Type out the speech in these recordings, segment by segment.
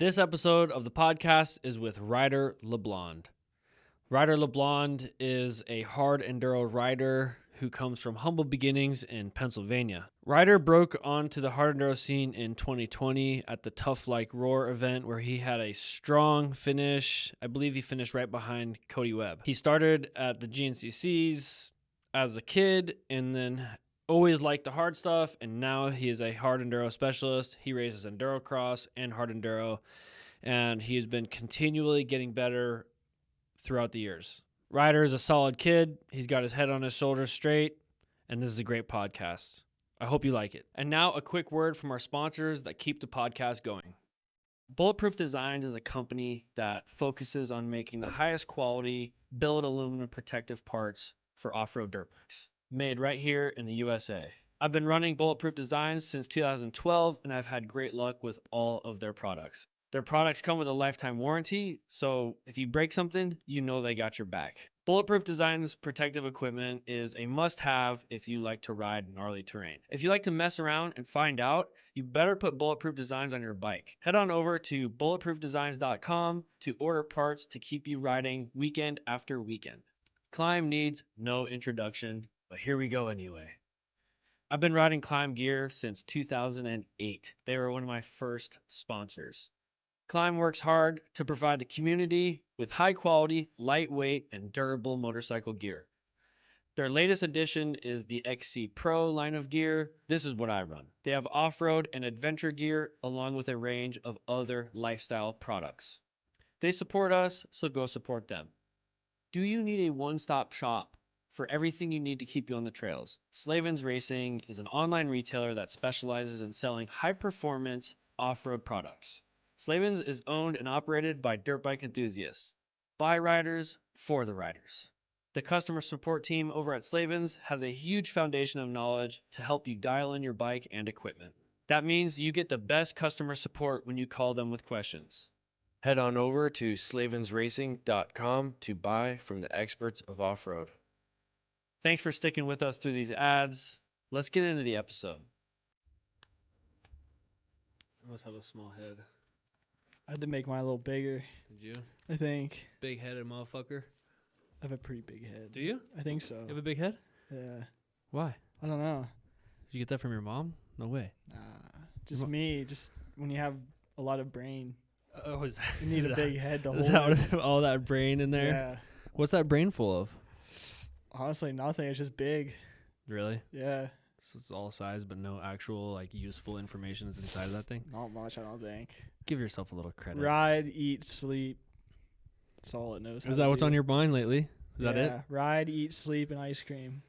This episode of the podcast is with Ryder Leblond. Ryder Leblond is a hard enduro rider who comes from humble beginnings in Pennsylvania. Ryder broke onto the hard enduro scene in 2020 at the Tough Like Roar event where he had a strong finish. I believe he finished right behind Cody Webb. He started at the GNCCs as a kid and then always liked the hard stuff, and now he is a hard enduro specialist. He races Endurocross and hard enduro, and he has been continually getting better throughout the years. Ryder is a solid kid. He's got his head on his shoulders straight, and this is a great podcast. I hope you like it. And now a quick word from our sponsors that keep the podcast going. Bulletproof Designs is a company that focuses on making the highest quality billet aluminum protective parts for off-road dirt bikes, made right here in the USA. I've been running Bulletproof Designs since 2012, and I've had great luck with all of their products. Their products come with a lifetime warranty, so if you break something, you know they got your back. Bulletproof Designs protective equipment is a must-have if you like to ride gnarly terrain. If you like to mess around and find out, you better put Bulletproof Designs on your bike. Head on over to bulletproofdesigns.com to order parts to keep you riding weekend after weekend. Climb needs no introduction, but here we go anyway. I've been riding Climb gear since 2008. They were one of my first sponsors. Climb works hard to provide the community with high quality, lightweight, and durable motorcycle gear. Their latest addition is the XC Pro line of gear. This is what I run. They have off-road and adventure gear along with a range of other lifestyle products. They support us, so go support them. Do you need a one-stop shop for everything you need to keep you on the trails? Slavens Racing is an online retailer that specializes in selling high-performance off-road products. Slavens is owned and operated by dirt bike enthusiasts, by riders, for the riders. The customer support team over at Slavens has a huge foundation of knowledge to help you dial in your bike and equipment. That means you get the best customer support when you call them with questions. Head on over to slavensracing.com to buy from the experts of off-road. Thanks for sticking with us through these ads. Let's get into the episode. I must have a small head. I had to make mine a little bigger, Did you? I think. Big-headed motherfucker. I have a pretty big head. Do you? I think so. You have a big head? Yeah. Why? I don't know. Did you get that from your mom? No way. Nah. Just me. Just when you have a lot of brain, Oh, is that, you need a big head to hold is that it. what, all that brain in there? Yeah. What's that brain full of? Honestly, nothing. It's just big. Really? Yeah. So it's all size, but no actual like useful information is inside of that thing? Not much, I don't think. Give yourself a little credit. Ride, eat, sleep. That's all it knows. Is that what's on your mind lately? Is that it? Yeah. Ride, eat, sleep, and ice cream.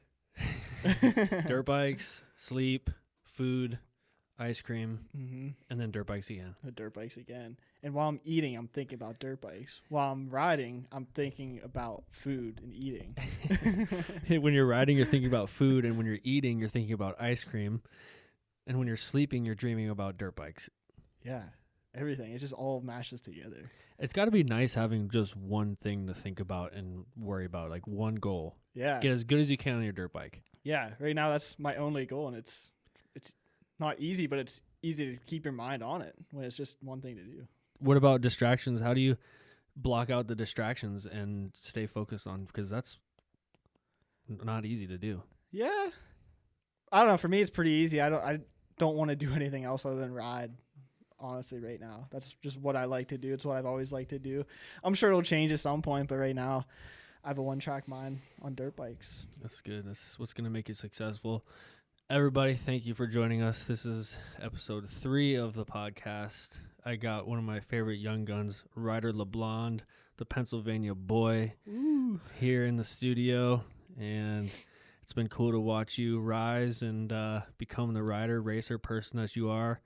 Dirt bikes, sleep, food, ice cream, Mm-hmm. and then dirt bikes again. The dirt bikes again. And while I'm eating, I'm thinking about dirt bikes. While I'm riding, I'm thinking about food and eating. When you're riding, you're thinking about food, and when you're eating, you're thinking about ice cream. And when you're sleeping, you're dreaming about dirt bikes. Yeah. Everything. It just all mashes together. It's got to be nice having just one thing to think about and worry about, like one goal. Yeah. Get as good as you can on your dirt bike. Yeah. Right now, that's my only goal, and it's not easy, but it's easy to keep your mind on it when it's just one thing to do. What about distractions? How do you block out the distractions and stay focused on? Because that's not easy to do. Yeah. I don't know. For me, it's pretty easy. I don't want to do anything else other than ride. Honestly, right now, that's just what I like to do. It's what I've always liked to do. I'm sure it'll change at some point, but right now, I have a one-track mind on dirt bikes. That's good. That's what's going to make you successful. Everybody, thank you for joining us. This is episode 3 of the podcast. I got one of my favorite young guns, Ryder Leblond, the Pennsylvania boy, here in the studio. And it's been cool to watch you rise and become the rider, racer person that you are.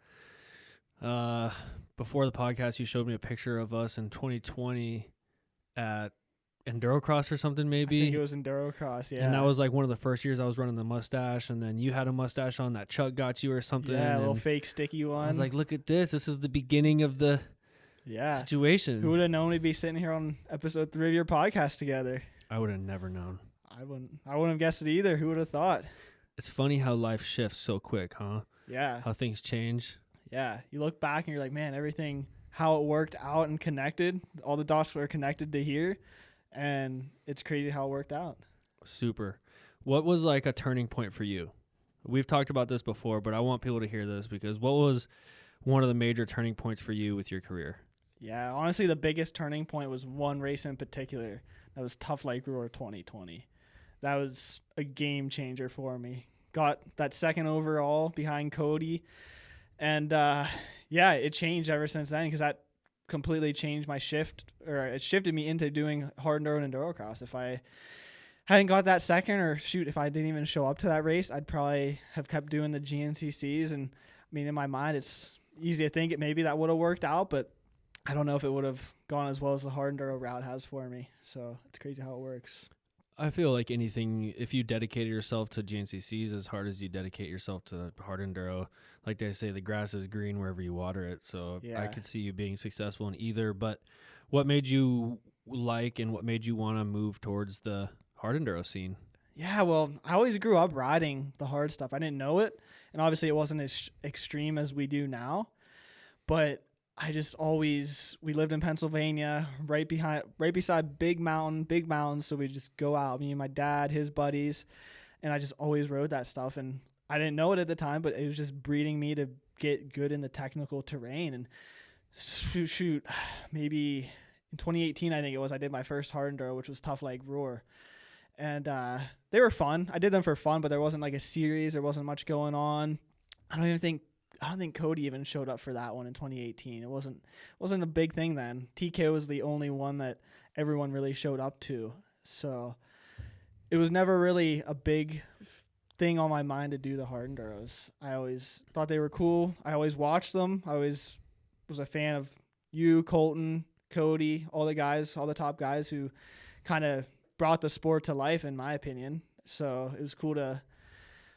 Before the podcast, you showed me a picture of us in 2020 at Endurocross or something, maybe. I think it was Endurocross, yeah. And that was like one of the first years I was running the mustache, and then you had a mustache on that Chuck got you or something. Yeah, a little fake sticky one. I was like, look at this. This is the beginning of the situation. Who would have known we'd be sitting here on episode 3 of your podcast together? I would have never known. I wouldn't have guessed it either. Who would have thought? It's funny how life shifts so quick, huh? Yeah. How things change. Yeah. You look back and you're like, man, everything how it worked out and connected. All the dots were connected to here, and it's crazy how it worked out. Super. What was like a turning point for you? We've talked about this before, but I want people to hear this because what was one of the major turning points for you with your career? Yeah, honestly, the biggest turning point was one race in particular. That was Tough Like Roar 2020. That was a game changer for me. Got that second overall behind Cody. And yeah, it changed ever since then because that completely changed my shift, or it shifted me into doing hard enduro and endurocross. If I hadn't got that second, or shoot, if I didn't even show up to that race, I'd probably have kept doing the GNCCs. And I mean, in my mind, it's easy to think maybe that would have worked out, but I don't know if it would have gone as well as the hard enduro route has for me. So it's crazy how it works. I feel like anything, if you dedicated yourself to GNCCs as hard as you dedicate yourself to hard enduro, like they say, the grass is green wherever you water it. So Yeah. I could see you being successful in either. But what made you like and what made you want to move towards the hard enduro scene? Yeah, well, I always grew up riding the hard stuff. I didn't know it, and obviously it wasn't as extreme as we do now, but I just always, we lived in Pennsylvania, right beside big mountains, so we just go out, me and my dad, his buddies, and I just always rode that stuff, and I didn't know it at the time, but it was just breeding me to get good in the technical terrain. And shoot, maybe in 2018, I think it was, I did my first hard enduro, which was Tough Like Roar. And they were fun. I did them for fun, but there wasn't like a series. There wasn't much going on. I don't think Cody even showed up for that one in 2018. It wasn't a big thing then. TK was the only one that everyone really showed up to. So it was never really a big thing on my mind to do the hard enduros. I always thought they were cool. I always watched them. I always was a fan of you, Colton, Cody, all the top guys who kind of brought the sport to life, in my opinion. So it was cool to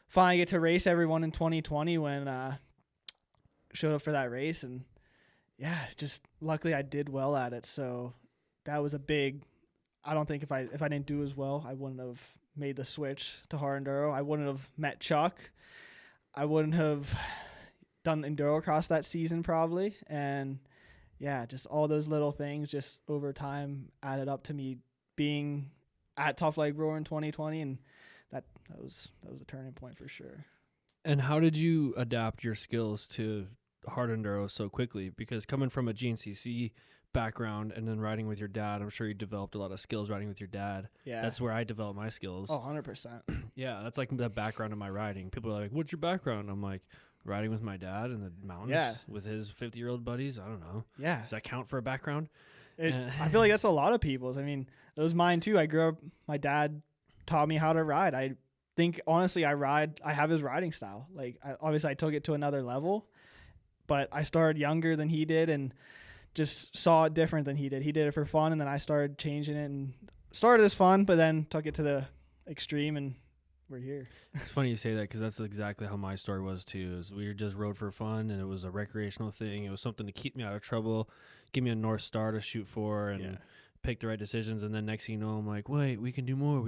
finally get to race everyone in 2020 when showed up for that race. And yeah, just luckily I did well at it. So that was a big, I don't think if I didn't do as well, I wouldn't have made the switch to hard enduro. I wouldn't have met Chuck. I wouldn't have done Endurocross that season probably. And yeah, just all those little things just over time added up to me being at Tough Like Roar in 2020, and that was a turning point for sure. And how did you adapt your skills to hard enduro so quickly? Because coming from a GNCC background and then riding with your dad, I'm sure you developed a lot of skills riding with your dad. Yeah. That's where I developed my skills. Oh, 100%. Yeah, that's like the background of my riding. People are like, what's your background? I'm like, riding with my dad in the mountains with his 50-year-old buddies. I don't know. Yeah. Does that count for a background? I feel like that's a lot of people's. I mean, it was mine too. I grew up, my dad taught me how to ride. I think, honestly, I have his riding style. Like, obviously, I took it to another level, but I started younger than he did and just saw it different than he did. He did it for fun, and then I started changing it and started as fun, but then took it to the extreme, and we're here. It's funny you say that because that's exactly how my story was too. Is we just rode for fun, and it was a recreational thing. It was something to keep me out of trouble, give me a North Star to shoot for, and pick the right decisions. And then next thing you know, I'm like, wait, we can do more.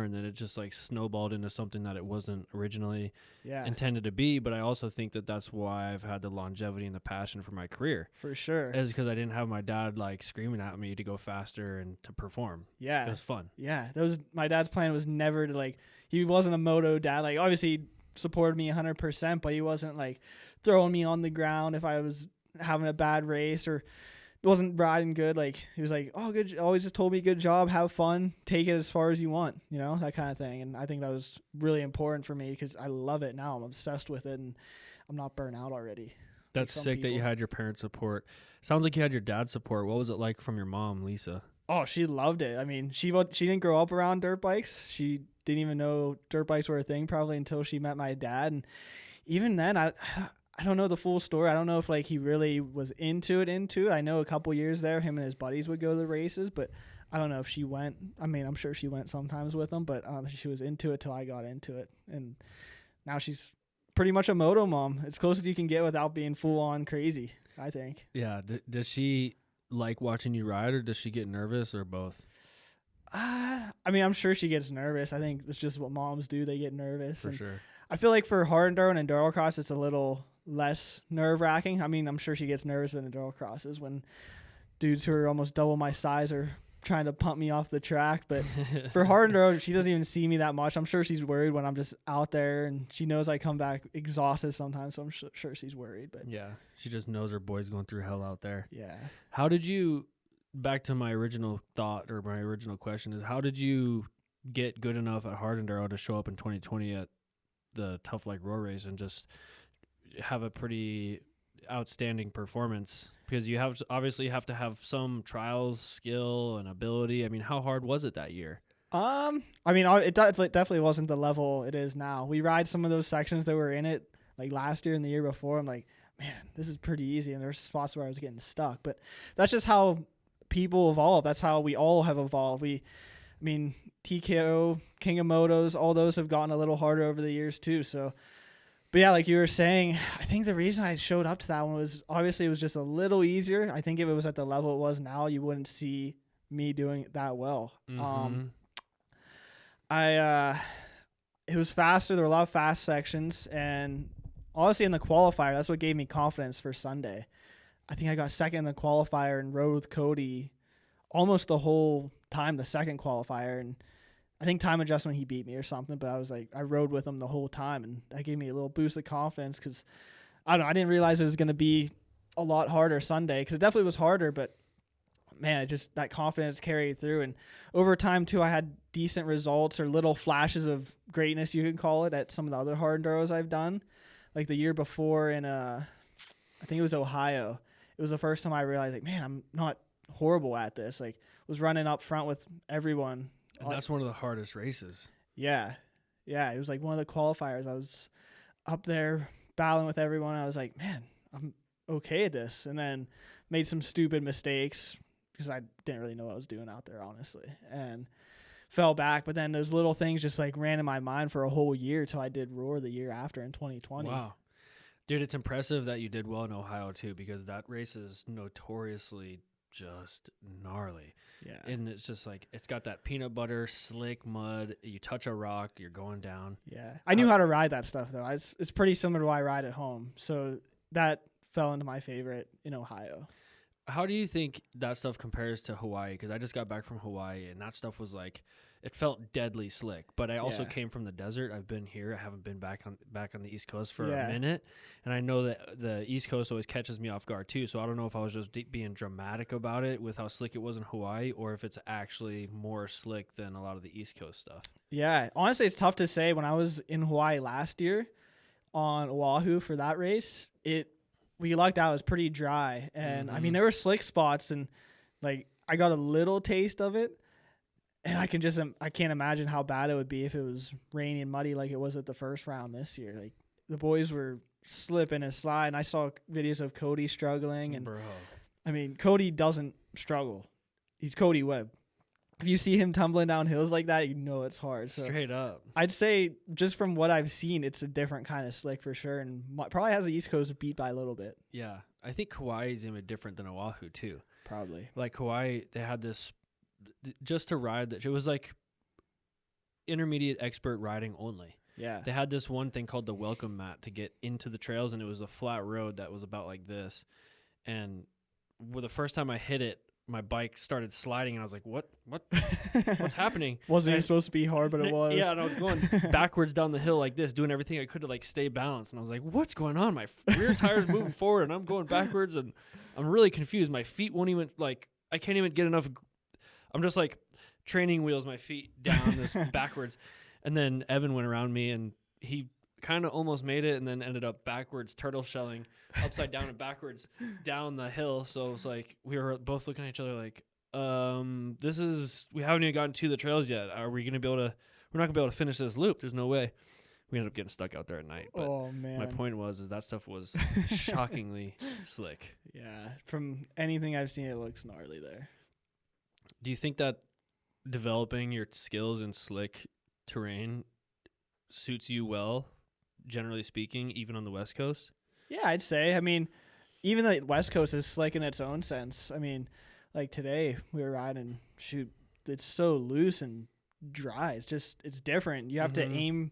And then it just like snowballed into something that it wasn't originally intended to be. But I also think that that's why I've had the longevity and the passion for my career. For sure. Is because I didn't have my dad like screaming at me to go faster and to perform. Yeah. It was fun. Yeah. My dad's plan was never to like, he wasn't a moto dad. Like, obviously he supported me 100%, but he wasn't like throwing me on the ground if I was having a bad race or wasn't riding good. Like, he was like, oh, good. Always just told me, good job, have fun, take it as far as you want, that kind of thing. And I think that was really important for me because I love it now. I'm obsessed with it, and I'm not burnt out already. That's like sick that you had your parents' support. Sounds like you had your dad's support. What was it like from your mom, Lisa? Oh, she loved it. I mean, she didn't grow up around dirt bikes. She didn't even know dirt bikes were a thing probably until she met my dad. And even then, I don't know the full story. I don't know if like he really was into it. I know a couple years there, him and his buddies would go to the races, but I don't know if she went. I mean, I'm sure she went sometimes with them, but I don't think she was into it till I got into it. And now she's pretty much a moto mom. It's close as you can get without being full on crazy, I think. Yeah. Does she like watching you ride, or does she get nervous, or both? I mean, I'm sure she gets nervous. I think that's just what moms do. They get nervous. For sure. I feel like for hard enduro and endurocross, it's a little less nerve wracking. I mean, I'm sure she gets nervous in the Endurocrosses when dudes who are almost double my size are trying to pump me off the track. But for hard enduro, she doesn't even see me that much. I'm sure she's worried when I'm just out there, and she knows I come back exhausted sometimes, so I'm sure she's worried. But yeah, she just knows her boy's going through hell out there. yeah. How did you, back to my original thought or my original question is, how did you get good enough at hard enduro to show up in 2020 at the Tough Like Roar race and just have a pretty outstanding performance? Because you have obviously have to have some trials, skill, and ability. I mean, how hard was it that year? I mean, it definitely wasn't the level it is now. We ride some of those sections that were in it like last year and the year before. I'm like, man, this is pretty easy, and there's spots where I was getting stuck. But that's just how people evolve. That's how we all have evolved. I mean, TKO, King of Motos, all those have gotten a little harder over the years too. So. But yeah, like you were saying, I think the reason I showed up to that one was obviously it was just a little easier. I think if it was at the level it was now, you wouldn't see me doing it that well. Mm-hmm. It was faster. There were a lot of fast sections, and honestly, in the qualifier, that's what gave me confidence for Sunday. I think I got second in the qualifier and rode with Cody almost the whole time, the second qualifier, and I think time adjustment he beat me or something, but I rode with him the whole time, and that gave me a little boost of confidence because I didn't realize it was going to be a lot harder Sunday, because it definitely was harder, but man, that confidence carried through. And over time too, I had decent results or little flashes of greatness, you could call it, at some of the other hard enduros I've done. Like the year before in I think it was Ohio. It was the first time I realized, like, man, I'm not horrible at this. Like, was running up front with everyone. And that's one of the hardest races. Yeah. Yeah. It was like one of the qualifiers. I was up there battling with everyone. I was like, man, I'm okay at this. And then made some stupid mistakes because I didn't really know what I was doing out there, honestly. And fell back. But then those little things just like ran in my mind for a whole year till I did Roar the year after in 2020. Wow. Dude, it's impressive that you did well in Ohio too, because that race is notoriously just gnarly. Yeah. And it's just like, it's got that peanut butter, slick mud. You touch a rock, you're going down. Yeah. I knew how to ride that stuff, though. It's pretty similar to what I ride at home. So that fell into my favorite in Ohio. How do you think that stuff compares to Hawaii? Because I just got back from Hawaii, and that stuff was like, it felt deadly slick. But I also came from the desert. I've been here. I haven't been back on the East Coast for a minute. And I know that the East Coast always catches me off guard too. So I don't know if I was just being dramatic about it with how slick it was in Hawaii, or if it's actually more slick than a lot of the East Coast stuff. Yeah. Honestly, it's tough to say. When I was in Hawaii last year on Oahu for that race, we lucked out. It was pretty dry. And I mean, there were slick spots, and like I got a little taste of it. And I can't imagine how bad it would be if it was rainy and muddy like it was at the first round this year. Like the boys were slipping and sliding. I saw videos of Cody struggling, and Bro. I mean, Cody doesn't struggle. He's Cody Webb. If you see him tumbling down hills like that, you know it's hard. So Straight up. I'd say just from what I've seen, it's a different kind of slick for sure, and probably has the East Coast beat by a little bit. Yeah. I think Kauai is even different than Oahu too. Probably. Like Kauai, they had this just to ride that it was like intermediate expert riding only. Yeah. They had this one thing called the welcome mat to get into the trails, and it was a flat road that was about like this. And the first time I hit it, my bike started sliding, and I was like, what's happening? Wasn't even supposed to be hard, but it was. Yeah, and I was going backwards down the hill like this, doing everything I could to like stay balanced. And I was like, what's going on? My rear tire's moving forward, and I'm going backwards, and I'm really confused. My feet won't even, like, I can't even get enough. I'm just like training wheels my feet down this backwards. And then Evan went around me, and he kind of almost made it, and then ended up backwards, turtle shelling upside down and backwards down the hill. So it was like, we were both looking at each other like, we haven't even gotten to the trails yet. Are we going to be able to, we're not gonna be able to finish this loop. There's no way. We ended up getting stuck out there at night. But oh man. My point is that stuff was shockingly slick. Yeah. From anything I've seen, it looks gnarly there. Do you think that developing your skills in slick terrain suits you well, generally speaking, even on the West Coast? Yeah, I'd say. I mean, even the West Coast is slick in its own sense. I mean, like today we were riding, it's so loose and dry. It's different. You have to aim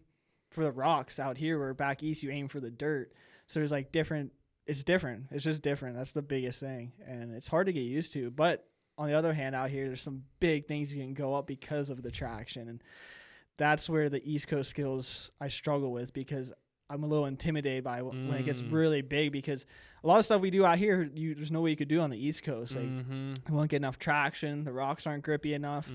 for the rocks out here, where back east you aim for the dirt. So there's like different. It's different. It's just different. That's the biggest thing, and it's hard to get used to. But on the other hand, out here, there's some big things you can go up because of the traction, and that's where the East Coast skills I struggle with, because I'm a little intimidated by when it gets really big, because a lot of stuff we do out here, there's no way you could do on the East Coast. Like, you won't get enough traction. The rocks aren't grippy enough.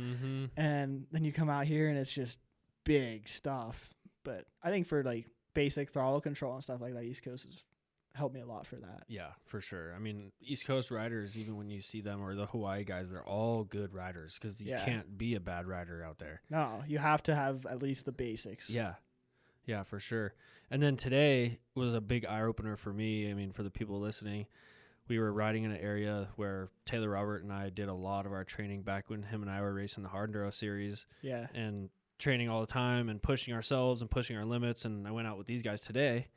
And then you come out here and it's just big stuff. But I think for like basic throttle control and stuff like that, East Coast has helped me a lot for that. Yeah, for sure. I mean, East Coast riders, even when you see them, or the Hawaii guys, they're all good riders, because you can't be a bad rider out there. No, you have to have at least the basics. Yeah. Yeah, for sure. And then today was a big eye-opener for me. I mean, for the people listening, we were riding in an area where Taylor Robert and I did a lot of our training back when him and I were racing the Hard Enduro series. Yeah. And training all the time and pushing ourselves and pushing our limits. And I went out with these guys today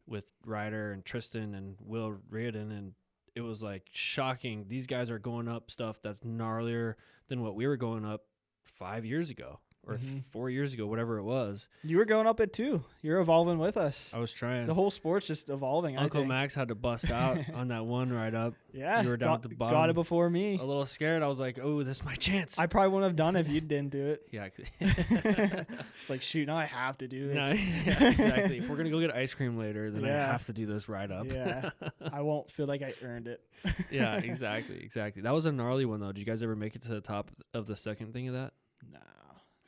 with Ryder and Tristan and Will Riordan, and it was like shocking. These guys are going up stuff that's gnarlier than what we were going up 5 years ago. Or 4 years ago, whatever it was. You were going up it too. You're evolving with us. I was trying. The whole sport's just evolving. Uncle Max had to bust out on that one ride up. Yeah. You were down at the bottom. Got it before me. A little scared. I was like, oh, this is my chance. I probably wouldn't have done it if you didn't do it. Yeah. It's like, shoot, now I have to do it. No, yeah, exactly. If we're going to go get ice cream later, then I have to do this ride up. Yeah. I won't feel like I earned it. Yeah, exactly. That was a gnarly one, though. Did you guys ever make it to the top of the second thing of that? No.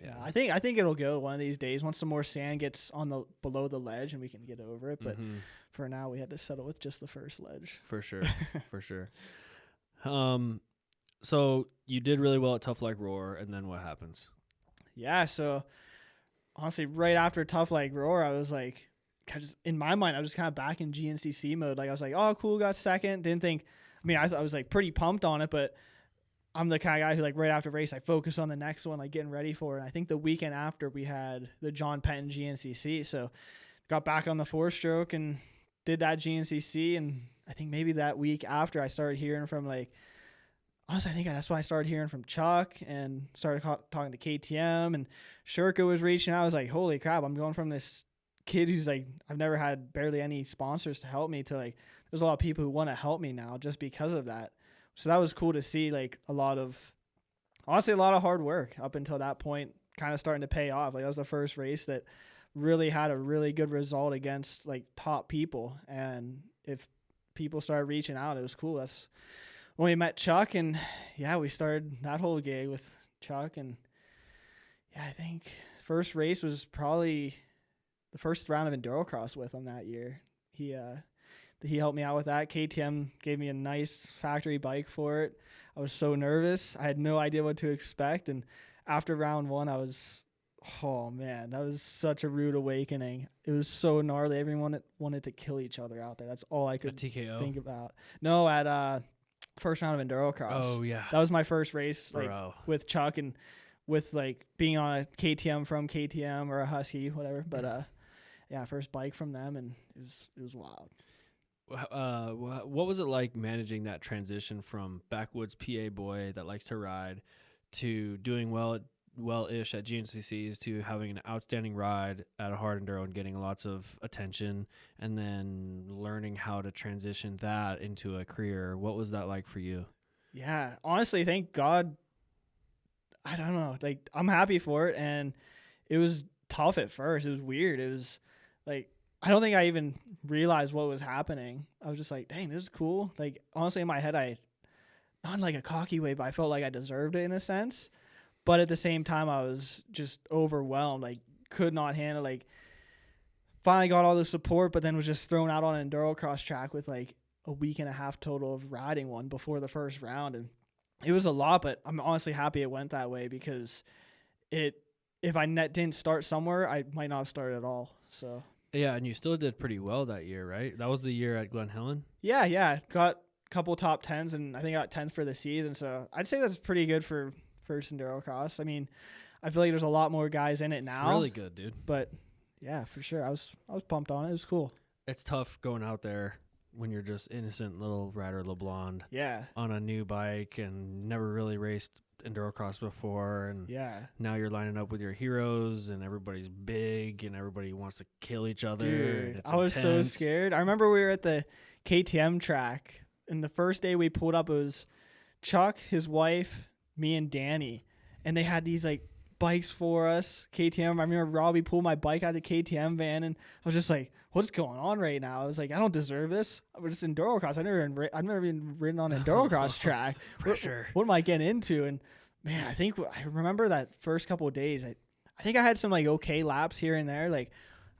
Yeah, I think it'll go one of these days once some more sand gets on the below the ledge and we can get over it. But for now, we had to settle with just the first ledge. For sure, for sure. So you did really well at Tough Like Roar, and then what happens? Yeah, so honestly, right after Tough Like Roar, I was like, in my mind, I was just kind of back in GNCC mode. Like I was like, oh, cool, got second. Didn't think. I mean, I was like pretty pumped on it, but I'm the kind of guy who, like, right after race, I focus on the next one, like getting ready for it. And I think the weekend after we had the John Penton GNCC. So got back on the 4-stroke and did that GNCC. And I think maybe that week after I started hearing from, like, honestly, I think that's when I started hearing from Chuck and started talking to KTM, and Shurka was reaching out. I was like, holy crap, I'm going from this kid who's like, I've never had barely any sponsors to help me to, like, there's a lot of people who want to help me now just because of that. So that was cool to see, like, a lot of hard work up until that point kind of starting to pay off. Like, that was the first race that really had a really good result against, like, top people. And if people started reaching out, it was cool. That's when we met Chuck, and yeah, we started that whole gig with Chuck. And yeah, I think first race was probably the first round of Endurocross with him that year. He helped me out with that. KTM gave me a nice factory bike for it. I was so nervous. I had no idea what to expect. And after round one, oh man, that was such a rude awakening. It was so gnarly. Everyone wanted to kill each other out there. That's all I could think about. No, at first round of Endurocross. Oh yeah. That was my first race, like, with Chuck, and with, like, being on a KTM from KTM or a Husky, whatever. But yeah, first bike from them, and it was wild. What was it like managing that transition from backwoods PA boy that likes to ride to doing well-ish at GNCCs to having an outstanding ride at a hard enduro and getting lots of attention, and then learning how to transition that into a career? What was that like for you? Yeah, honestly, thank God. I don't know. Like, I'm happy for it, and it was tough at first. It was weird. It was like, I don't think I even realized what was happening. I was just like, dang, this is cool. Like, honestly, in my head, not in like a cocky way, but I felt like I deserved it in a sense. But at the same time, I was just overwhelmed. Like, could not handle, like, finally got all the support, but then was just thrown out on an Endurocross track with, like, a week and a half total of riding one before the first round. And it was a lot, but I'm honestly happy it went that way, because if I didn't start somewhere, I might not have started at all. So yeah, and you still did pretty well that year, right? That was the year at Glen Helen? Yeah. Got a couple top 10s, and I think I got 10th for the season. So I'd say that's pretty good for first Endurocross. I mean, I feel like there's a lot more guys in it now. It's really good, dude. But yeah, for sure. I was pumped on it. It was cool. It's tough going out there when you're just innocent little Ryder Leblond Yeah. on a new bike and never really raced Endurocross before, and Yeah. now you're lining up with your heroes and everybody's big and everybody wants to kill each other. And Dude, it's I was so intense. scared. I remember we were at the KTM track, and the first day we pulled up, it was Chuck, his wife, me, and Danny, and they had these like bikes for us. KTM. I remember Robbie pulled my bike out of the KTM van, and I was just like, "What's going on right now?" I was like, "I don't deserve this. I'm just Endurocross. I've never even ridden on an Endurocross track. Pressure. What am I getting into?" And man, I remember that first couple of days. I think I had some like okay laps here and there. Like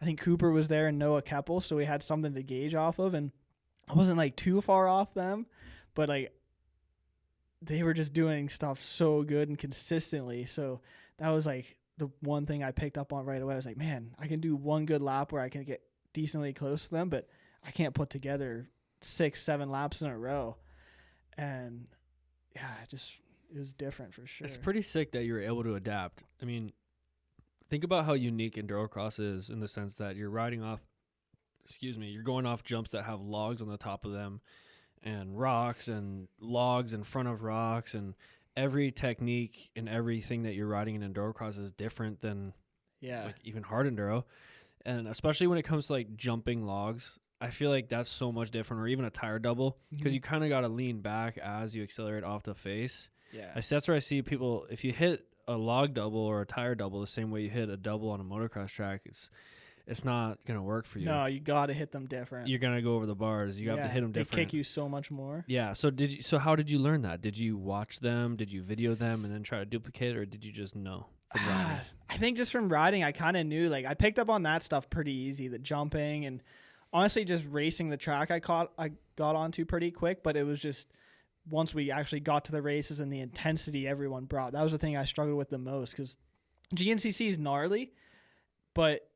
I think Cooper was there and Noah Keppel, so we had something to gauge off of, and I wasn't like too far off them, but like they were just doing stuff so good and consistently. So that was like the one thing I picked up on right away. I was like, man, I can do one good lap where I can get decently close to them, but I can't put together 6-7 laps in a row. And yeah, it was different for sure. It's pretty sick that you were able to adapt. I mean, think about how unique Endurocross is in the sense that you're you're going off jumps that have logs on the top of them and rocks and logs in front of rocks, and every technique and everything that you're riding in Endurocross is different than like even hard enduro. And especially when it comes to like jumping logs, I feel like that's so much different, or even a tire double, because you kind of got to lean back as you accelerate off the face. Yeah. That's where I see people, if you hit a log double or a tire double the same way you hit a double on a motocross track, it's not going to work for you. No, you got to hit them different. You're going to go over the bars. You have to hit them different. They kick you so much more. Yeah. So how did you learn that? Did you watch them? Did you video them and then try to duplicate it, or did you just know from riding? I think just from riding, I kind of knew. Like I picked up on that stuff pretty easy, the jumping, and honestly, just racing the track, I got onto pretty quick. But it was just once we actually got to the races and the intensity everyone brought, that was the thing I struggled with the most, because GNCC is gnarly, but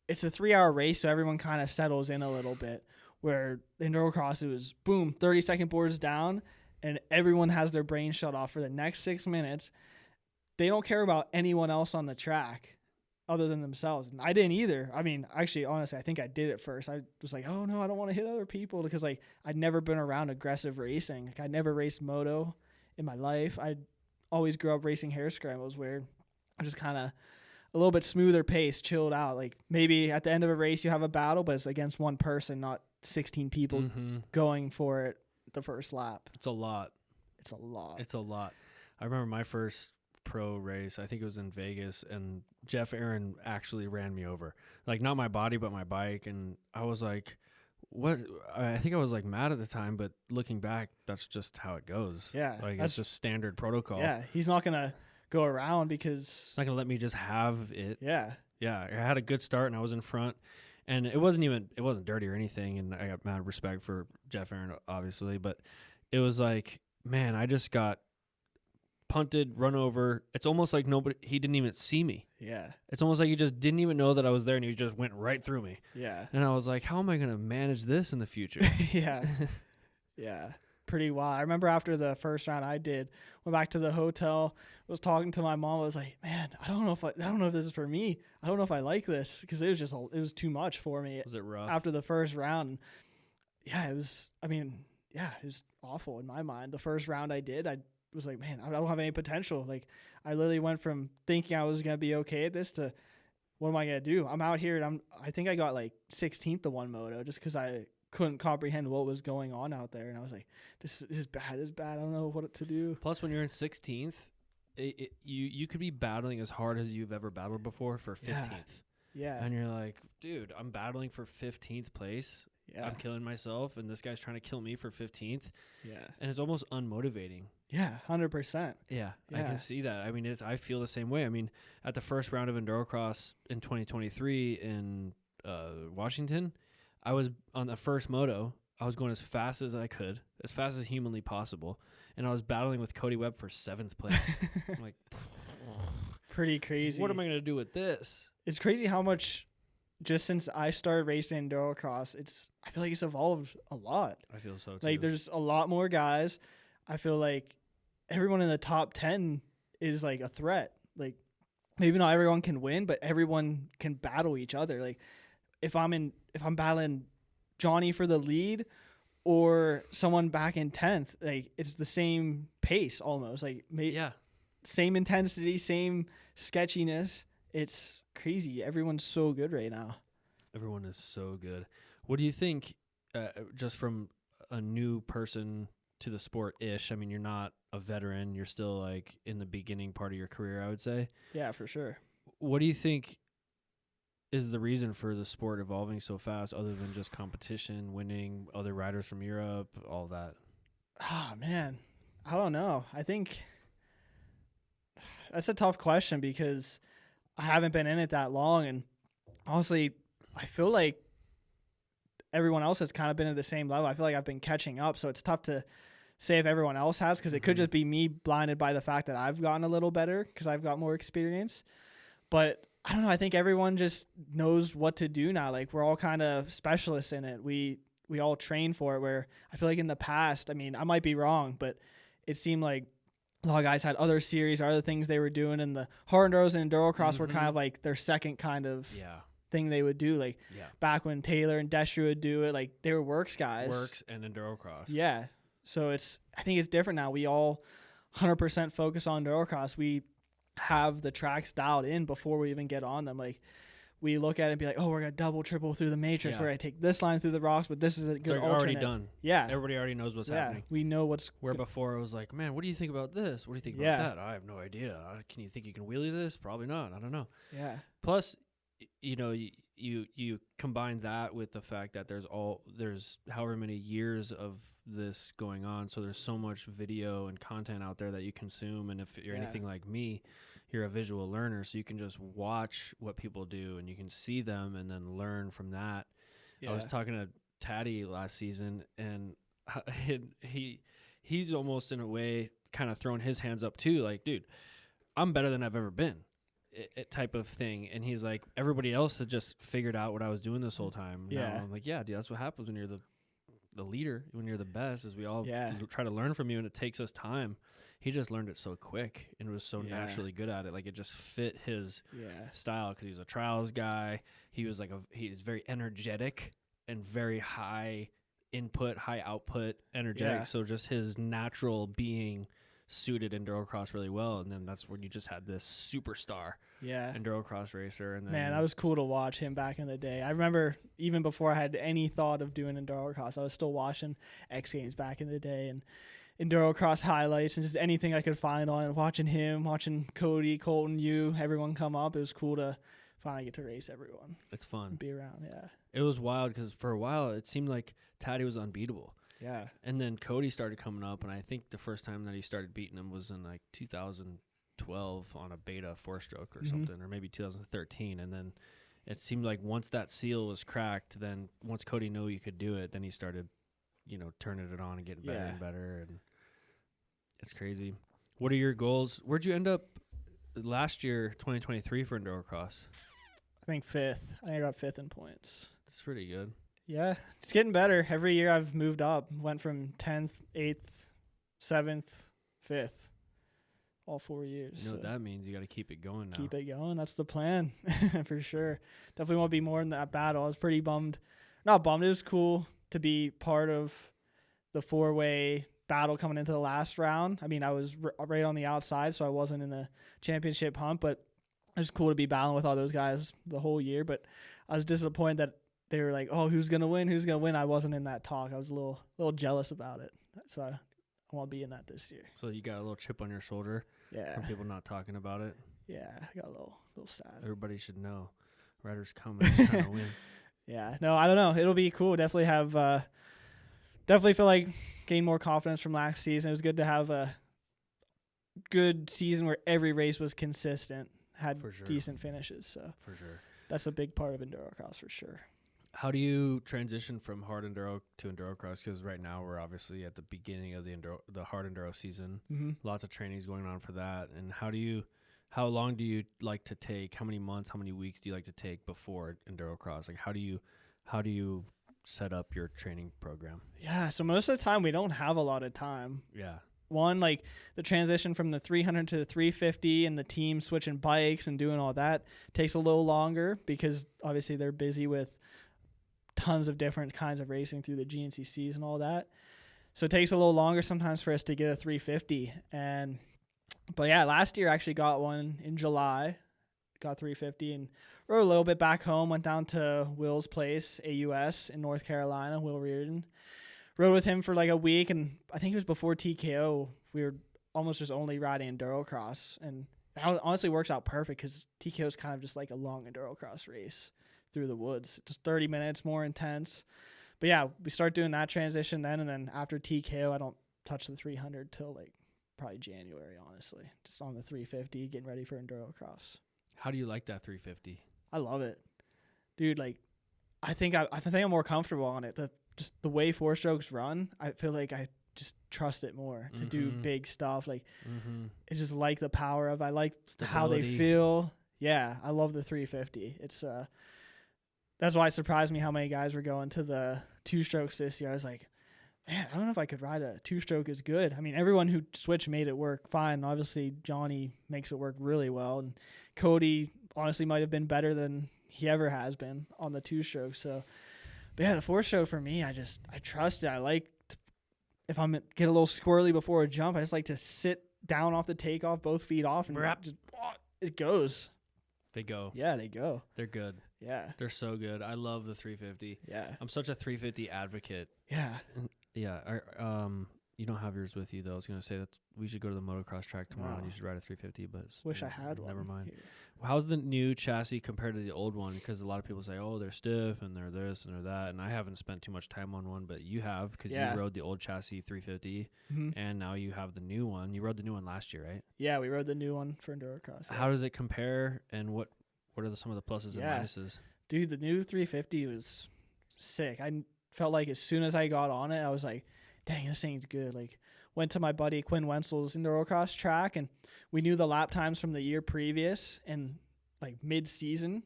it's a 3-hour race, so everyone kind of settles in a little bit. Where Endurocross, it was boom, 30-second boards down, and everyone has their brain shut off for the next 6 minutes. They don't care about anyone else on the track other than themselves. And I didn't either. I mean, actually, honestly, I think I did at first. I was like, oh no, I don't want to hit other people, because like I'd never been around aggressive racing. Like I'd never raced moto in my life. I always grew up racing hair scrambles where I just kind of a little bit smoother pace, chilled out. Like maybe at the end of a race you have a battle, but it's against one person, not 16 people going for it the first lap. It's a lot. It's a lot. It's a lot. I remember my first pro race, I think it was in Vegas, and Jeff Aaron actually ran me over. Like not my body, but my bike. And I was like, what? I think I was like mad at the time, but looking back, that's just how it goes. Yeah. Like it's just standard protocol. Yeah. He's not going to go around because it's not going to let me just have it. Yeah. Yeah. I had a good start and I was in front, and it wasn't dirty or anything. And I got mad respect for Jeff Aaron, obviously, but it was like, man, I just got punted, run over. It's almost like he didn't even see me. Yeah. It's almost like he just didn't even know that I was there, and he just went right through me. Yeah. And I was like, how am I going to manage this in the future? Yeah. Yeah. Pretty wild. I remember after the first round went back to the hotel, was talking to my mom. I was like, man, I don't know if this is for me. I don't know if I like this, because it was too much for me. Was it rough? After the first round? Yeah, it was awful in my mind. The first round I was like, man, I don't have any potential. Like I literally went from thinking I was going to be okay at this to what am I going to do? I'm out here and I think I got like 16th to one moto just because I couldn't comprehend what was going on out there. And I was like, this is bad. This is bad. I don't know what to do. Plus, when you're in 16th, you could be battling as hard as you've ever battled before for 15th. Yeah. And you're like, dude, I'm battling for 15th place. Yeah. I'm killing myself, and this guy's trying to kill me for 15th. Yeah. And it's almost unmotivating. Yeah, 100%. Yeah, I can see that. I mean, I feel the same way. I mean, at the first round of Endurocross in 2023 in Washington, I was on the first moto. I was going as fast as I could, as fast as humanly possible, and I was battling with Cody Webb for 7th place. I'm like, pretty crazy. What am I going to do with this? It's crazy how much, just since I started racing Endurocross, I feel like it's evolved a lot. I feel so too. Like there's a lot more guys. I feel like everyone in the top 10 is like a threat. Like maybe not everyone can win, but everyone can battle each other. Like if I'm battling Johnny for the lead or someone back in 10th. Like, it's the same pace almost. Like, same intensity, same sketchiness. It's crazy. Everyone's so good right now. Everyone is so good. What do you think, just from a new person to the sport-ish? I mean, you're not a veteran. You're still, like, in the beginning part of your career, I would say. Yeah, for sure. What do you think is the reason for the sport evolving so fast, other than just competition, winning, other riders from Europe, all that? Oh, man. I don't know. I think that's a tough question because I haven't been in it that long. And honestly, I feel like everyone else has kind of been at the same level. I feel like I've been catching up. So it's tough to say if everyone else has, because it could just be me blinded by the fact that I've gotten a little better because I've got more experience. But I don't know. I think everyone just knows what to do now. Like, we're all kind of specialists in it. We all train for it, where I feel like in the past, I mean, I might be wrong, but it seemed like a lot of guys had other series or other things they were doing, and the hard enduros and Endurocross were kind of like their second kind of thing they would do. Like back when Taylor and Destry would do it, like they were works guys. Works and Endurocross. Yeah. So I think it's different now. We all 100% focus on Endurocross. We have the tracks dialed in before we even get on them. Like, we look at it and be like, oh, we're going to double, triple through the matrix. We're going to take this line through the rocks, but this is a good alternate. Already done. Yeah. Everybody already knows what's happening. We know what's... Where before it was like, man, what do you think about this? What do you think about that? I have no idea. Can you think you can wheelie this? Probably not. I don't know. Yeah. Plus, you know, you combine that with the fact that there's however many years of this going on, so there's so much video and content out there that you consume, and if you're anything like me, you're a visual learner, so you can just watch what people do and you can see them and then learn from that. I was talking to Taddy last season, and he's almost in a way kind of throwing his hands up too, like, dude, I'm better than I've ever been, it type of thing. And he's like, everybody else had just figured out what I was doing this whole time. Now I'm like, yeah, dude, that's what happens when you're the leader, when you're the best, is we all try to learn from you, and it takes us time. He just learned it so quick and was so naturally good at it. Like, it just fit his style, because he's a trials guy. He was he's very energetic and very high input, high output energetic. So just his natural being suited Endurocross really well. And then that's when you just had this superstar Endurocross racer. And then, man, that was cool to watch him back in the day. I remember even before I had any thought of doing Endurocross, I was still watching X Games back in the day and Endurocross highlights and just anything I could find on it. Watching him, watching Cody, Colton, everyone come up. It was cool to finally get to race everyone. It's fun. And be around, It was wild, because for a while it seemed like Taddy was unbeatable. Yeah. And then Cody started coming up, and I think the first time that he started beating him was in like 2012 on a beta 4-stroke or something, or maybe 2013. And then it seemed like once that seal was cracked, then once Cody knew you could do it, then he started, turning it on and getting better and better. And it's crazy. What are your goals? Where'd you end up last year, 2023, for Endurocross? I think 5th. I think I got 5th in points. That's pretty good. Yeah, it's getting better. Every year I've moved up. Went from 10th, 8th, 7th, 5th. All 4 years. You know what that means? You got to keep it going now. Keep it going. That's the plan, for sure. Definitely want to be more in that battle. I was pretty bummed. Not bummed. It was cool to be part of the 4-way battle coming into the last round. I mean, I was right on the outside, so I wasn't in the championship hunt, but it was cool to be battling with all those guys the whole year. But I was disappointed that they were like, oh, who's going to win? Who's going to win? I wasn't in that talk. I was a little jealous about it. So I want to be in that this year. So you got a little chip on your shoulder from people not talking about it? Yeah, I got a little sad. Everybody should know. Ryder's coming, trying to win. Yeah, no, I don't know. It'll be cool. Definitely have, definitely feel like gained more confidence from last season. It was good to have a good season where every race was consistent, had decent finishes. So for sure, that's a big part of Endurocross for sure. How do you transition from hard enduro to Endurocross? Because right now we're obviously at the beginning of the hard enduro season. Lots of trainings going on for that. And how long do you like to take? How many months? How many weeks do you like to take before Endurocross? Like, how do you set up your training program? Yeah, so most of the time we don't have a lot of time. Yeah. One, like the transition from the 300 to the 350 and the team switching bikes and doing all that takes a little longer because obviously they're busy with tons of different kinds of racing through the GNCCs and all that. So it takes a little longer sometimes for us to get a 350. But yeah, last year I actually got one in July, got 350 and rode a little bit back home, went down to Will's place, AUS in North Carolina, Will Reardon. Rode with him for like a week, and I think it was before TKO. We were almost just only riding Endurocross, and it honestly works out perfect because TKO is kind of just like a long Endurocross race through the woods. It's just 30 minutes, more intense. But yeah, we start doing that transition then, and then after TKO, I don't touch the 300 till like probably January, honestly. Just on the 350, getting ready for Endurocross. How do you like that 350? I love it, dude. Like, I think I'm more comfortable on it. Just the way 4-strokes run, I feel like I just trust it more to do big stuff. Like, it's just like the power of. I like how they feel. Yeah, I love the 350. It's that's why it surprised me how many guys were going to the 2-strokes this year. I was like, man, I don't know if I could ride a 2-stroke as good. I mean, everyone who switched made it work fine. Obviously, Johnny makes it work really well, and Cody honestly might have been better than he ever has been on the 2-stroke. So, but yeah, the 4-stroke for me, I trust it. I like if I'm get a little squirrely before a jump, I just like to sit down off the takeoff, both feet off, and just it goes. They go. Yeah, they go. They're good. Yeah. They're so good. I love the 350. Yeah. I'm such a 350 advocate. Yeah. Yeah. You don't have yours with you, though. I was going to say that we should go to the motocross track tomorrow and you should ride a 350, but wish I had one. Never mind. How's the new chassis compared to the old one? Because a lot of people say, oh, they're stiff and they're this and they're that. And I haven't spent too much time on one, but you have because you rode the old chassis 350 and now you have the new one. You rode the new one last year, right? Yeah, we rode the new one for Endurocross. Yeah. How does it compare and what are some of the pluses and minuses? Dude, the new 350 was sick. I felt like as soon as I got on it, I was like, dang, this thing's good. Like, went to my buddy Quinn Wenzel's Endurocross track, and we knew the lap times from the year previous and like mid-season.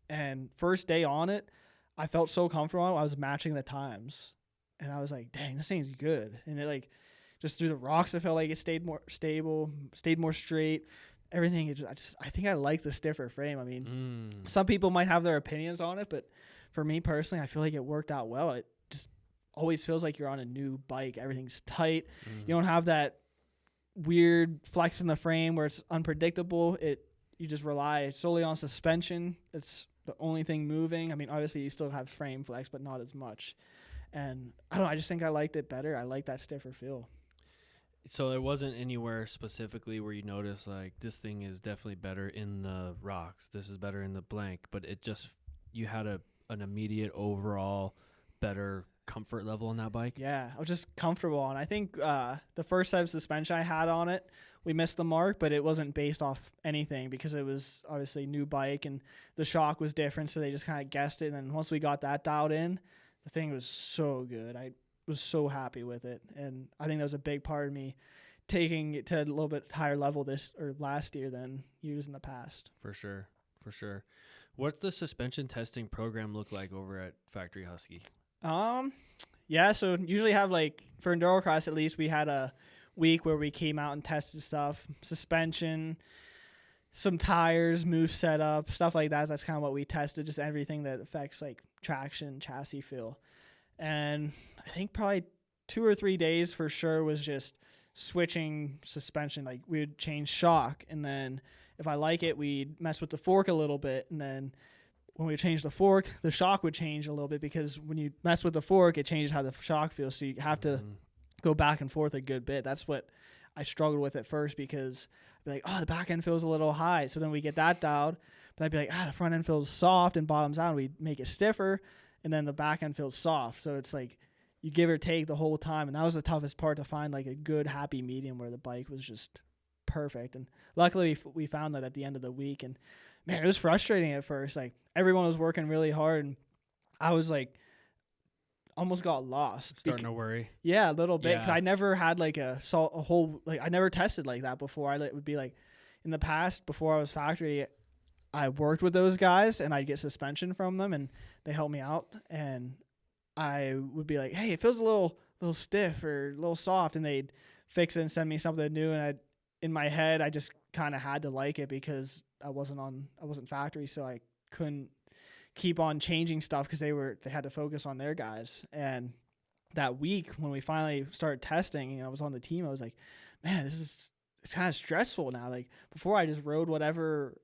And first day on it, I felt so comfortable. I was matching the times, and I was like, dang, this thing's good. And it like just through the rocks, I felt like it stayed more stable, stayed more straight. Everything, I think I like the stiffer frame. I mean, some people might have their opinions on it, but for me personally, I feel like it worked out well. It just always feels like you're on a new bike. Everything's tight. You don't have that weird flex in the frame where it's unpredictable. You just rely solely on suspension. It's the only thing moving. I mean, obviously you still have frame flex, but not as much. And I don't know, I just think I liked it better. I like that stiffer feel. So there wasn't anywhere specifically where you noticed like this thing is definitely better in the rocks. This is better in the blank, but it just you had an immediate overall better comfort level on that bike. Yeah, I was just comfortable on. I think the first set of suspension I had on it, we missed the mark, but it wasn't based off anything because it was obviously new bike and the shock was different, so they just kind of guessed it. And then once we got that dialed in, the thing was so good. I was so happy with it, and I think that was a big part of me taking it to a little bit higher level last year than years in the past. For sure. What's the suspension testing program look like over at Factory Husky? Yeah, so usually have like for Endurocross at least we had a week where we came out and tested stuff, suspension, some tires, move setup, stuff like that. That's kind of what we tested, just everything that affects like traction, chassis feel. And I think probably 2 or 3 days for sure was just switching suspension. Like we would change shock, and then if I like it, we'd mess with the fork a little bit, and then when we change the fork, the shock would change a little bit because when you mess with the fork, it changes how the shock feels. So you have to go back and forth a good bit. That's what I struggled with at first because I'd be like, oh, the back end feels a little high. So then we get that dialed, but I'd be like, the front end feels soft and bottoms out. And we make it stiffer, and then the back end feels soft. So it's like you give or take the whole time. And that was the toughest part, to find like a good happy medium where the bike was just perfect. And luckily we found that at the end of the week. And man, it was frustrating at first. Like everyone was working really hard, and I was like almost got lost. Starting to worry. Yeah, a little bit. Because I never had like a whole, like I never tested like that before. I would be like, in the past before I was factory, I worked with those guys and I'd get suspension from them and they helped me out. And I would be like, hey, it feels a little stiff or a little soft, and they'd fix it and send me something new. And in my head, I just kind of had to like it because I wasn't factory, so I couldn't keep on changing stuff because they had to focus on their guys. And that week when we finally started testing and I was on the team, I was like, man, it's kind of stressful now. Like before I just rode whatever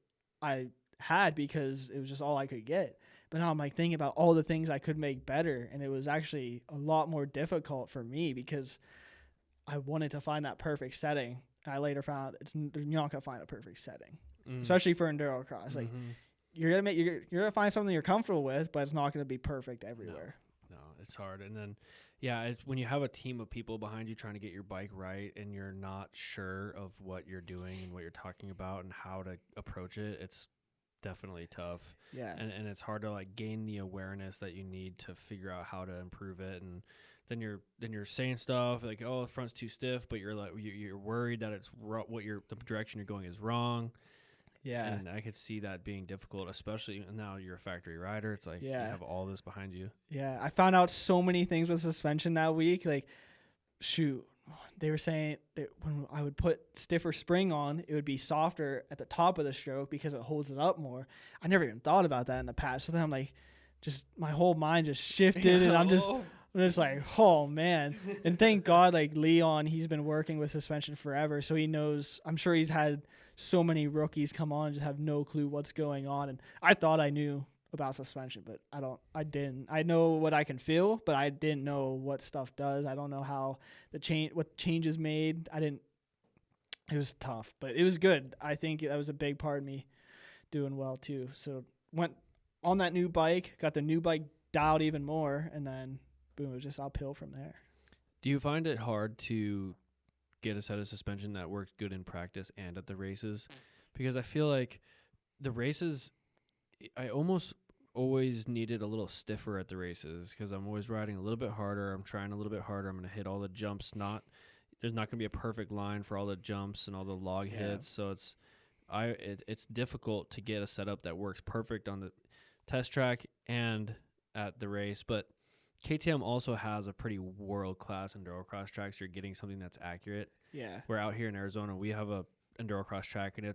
I had because it was just all I could get. But now I'm like thinking about all the things I could make better. And it was actually a lot more difficult for me because I wanted to find that perfect setting. And I later found out you're not going to find a perfect setting, especially for Endurocross. Like you're gonna find something you're comfortable with, but it's not gonna be perfect everywhere. No, it's hard. And then, yeah, it's when you have a team of people behind you trying to get your bike right, and you're not sure of what you're doing and what you're talking about and how to approach it. It's definitely tough. Yeah, and it's hard to like gain the awareness that you need to figure out how to improve it. And then you're saying stuff like, oh, the front's too stiff, but you're like you're worried that it's the direction you're going is wrong. Yeah. And I could see that being difficult, especially now you're a factory rider. It's like you have all this behind you. Yeah. I found out so many things with suspension that week. Like, shoot, they were saying that when I would put stiffer spring on, it would be softer at the top of the stroke because it holds it up more. I never even thought about that in the past. So then I'm like, just my whole mind just shifted and I'm just like, oh man. And thank God, like Leon, he's been working with suspension forever. So he knows, I'm sure he's had so many rookies come on and just have no clue what's going on. And I thought I knew about suspension, but I didn't. I know what I can feel, but I didn't know what stuff does. I don't know how what changes made. It was tough, but it was good. I think that was a big part of me doing well too. So went on that new bike, got the new bike dialed even more, and then boom, it was just uphill from there. Do you find it hard to get a set of suspension that works good in practice and at the races? Because I feel like the races, I almost always needed a little stiffer at the races because I'm always riding a little bit harder. I'm trying a little bit harder. I'm going to hit all the jumps. There's not going to be a perfect line for all the jumps and all the log hits. So it's difficult to get a setup that works perfect on the test track and at the race. But KTM also has a pretty world-class Endurocross track, so you're getting something that's accurate. Yeah. We're out here in Arizona. We have a Endurocross track, and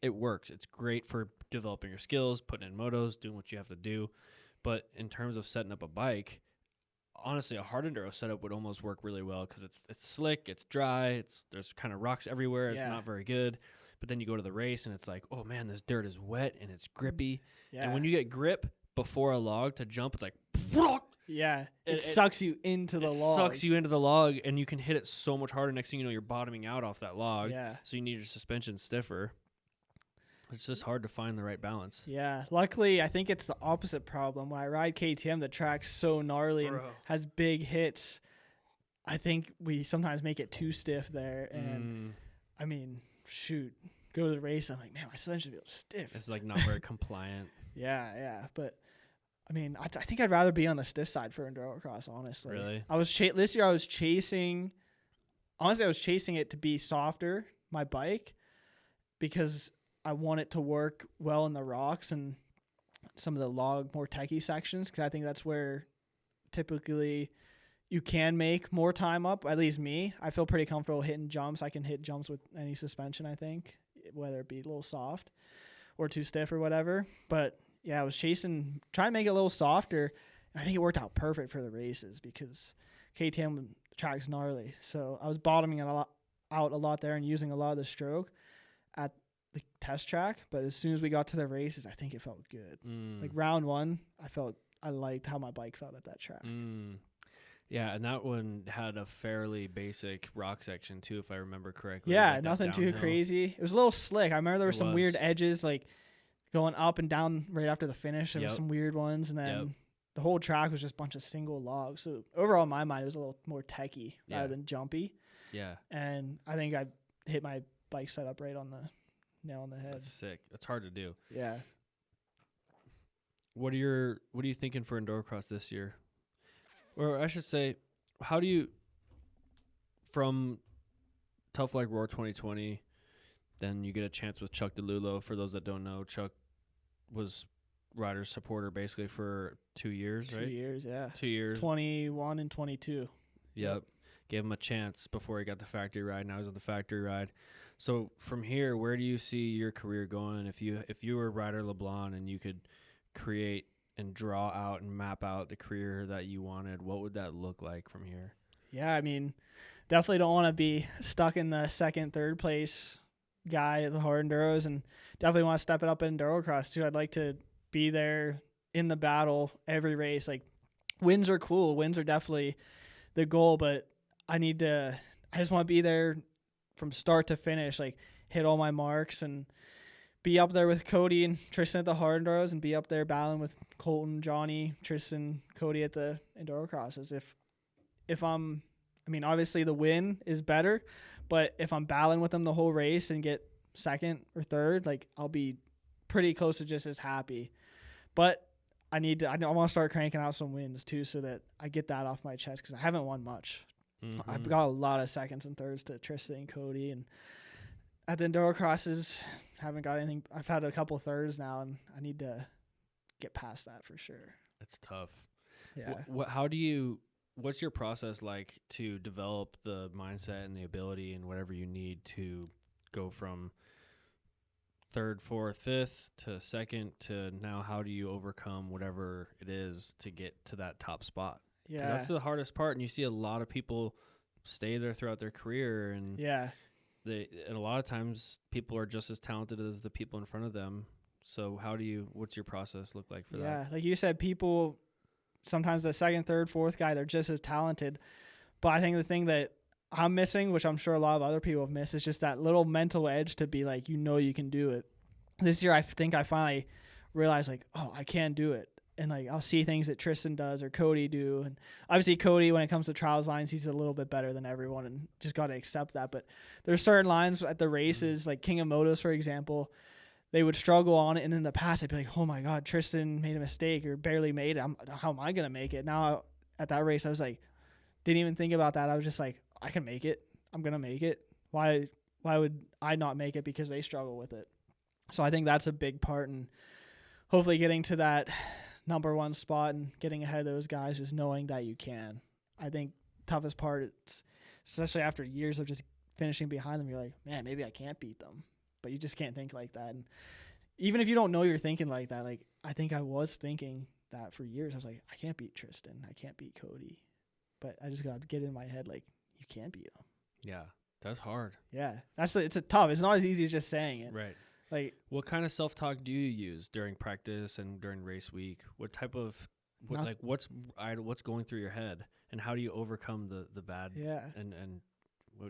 it works. It's great for developing your skills, putting in motos, doing what you have to do. But in terms of setting up a bike, honestly, a hard Enduro setup would almost work really well because it's slick, it's dry, there's kind of rocks everywhere. It's not very good. But then you go to the race, and it's like, oh, man, this dirt is wet, and it's grippy. Yeah. And when you get grip before a log to jump, it's like, yeah, it sucks you into the log. Sucks you into the log, and you can hit it so much harder. Next thing you know, you're bottoming out off that log. Yeah. So you need your suspension stiffer. It's just hard to find the right balance. Yeah. Luckily, I think it's the opposite problem. When I ride KTM, the track's so gnarly and has big hits. I think we sometimes make it too stiff there. And, I mean, shoot, go to the race. I'm like, man, my suspension feels stiff. It's like not very compliant. Yeah. But I mean, I think I'd rather be on the stiff side for Endurocross, honestly. Really? This year I was chasing it to be softer, my bike, because I want it to work well in the rocks and some of the log, more techie sections, because I think that's where typically you can make more time up. At least me. I feel pretty comfortable hitting jumps. I can hit jumps with any suspension, I think, whether it be a little soft or too stiff or whatever. But yeah, I was trying to make it a little softer. I think it worked out perfect for the races because KTM track's gnarly. So I was bottoming it out a lot there and using a lot of the stroke at the test track. But as soon as we got to the races, I think it felt good. Like round one, I liked how my bike felt at that track. Yeah, and that one had a fairly basic rock section too, if I remember correctly. Yeah, nothing too crazy. It was a little slick. I remember there were some weird edges, like going up and down right after the finish. There were some weird ones, and then the whole track was just a bunch of single logs. So overall, in my mind, it was a little more techie rather than jumpy. Yeah. And I think I hit my bike setup right on the nail on the head. That's sick. That's hard to do. Yeah. What are you thinking for Endurocross this year? Or I should say, how do you, from Tough Like Roar 2020, then you get a chance with Chuck DeLulo. For those that don't know, Chuck was Ryder's supporter basically for 2 years, right? 2 years, yeah. 2 years. 21 and 22. Yep. Gave him a chance before he got the factory ride. Now he's on the factory ride. So from here, where do you see your career going? If you were Ryder Leblond and you could create and draw out and map out the career that you wanted, what would that look like from here? Yeah, I mean, definitely don't want to be stuck in the second, third place guy at the hard enduros, and definitely want to step it up in Endurocross too. I'd like to be there in the battle every race. Like, wins are cool. Wins are definitely the goal, but I just want to be there from start to finish, like hit all my marks and be up there with Cody and Tristan at the hard enduros, and be up there battling with Colton, Johnny, Tristan, Cody at the Endurocrosses. If I'm, I mean, obviously the win is better, but if I'm battling with them the whole race and get second or third, like, I'll be pretty close to just as happy. But I want to start cranking out some wins too, so that I get that off my chest, because I haven't won much. Mm-hmm. I've got a lot of seconds and thirds to Tristan and Cody, and at the Endurocrosses, haven't got anything. I've had a couple thirds now, and I need to get past that for sure. It's tough. Yeah. What's your process like to develop the mindset and the ability and whatever you need to go from third, fourth, fifth to second to now? How do you overcome whatever it is to get to that top spot? Yeah. That's the hardest part, and you see a lot of people stay there throughout their career, and and a lot of times people are just as talented as the people in front of them. So what's your process look like for that? Yeah, like you said, people sometimes the second, third, fourth guy, they're just as talented. But I think the thing that I'm missing, which I'm sure a lot of other people have missed, is just that little mental edge to be like, you can do it. This year, I think I finally realized, like, oh, I can do it. And like, I'll see things that Tristan does or Cody do. And obviously Cody, when it comes to trials lines, he's a little bit better than everyone, and just got to accept that. But there's certain lines at the races, like King of Motos, for example, they would struggle on it. And in the past, I'd be like, oh my God, Tristan made a mistake or barely made it. How am I going to make it? Now at that race, I was like, didn't even think about that. I was just like, I can make it. I'm going to make it. Why would I not make it because they struggle with it? So I think that's a big part, and hopefully getting to that number one spot and getting ahead of those guys, just knowing that you can. I think toughest part, it's especially after years of just finishing behind them, you're like, man, maybe I can't beat them. But you just can't think like that. And even if you don't know you're thinking like that, like, I think I was thinking that for years. I was like, I can't beat Tristan. I can't beat Cody. But I just got to get in my head, like, you can beat them. Yeah, that's hard. Yeah, it's tough. It's not as easy as just saying it. Right. Like, what kind of self-talk do you use during practice and during race week? What type of what's going through your head, and how do you overcome the bad? Yeah. And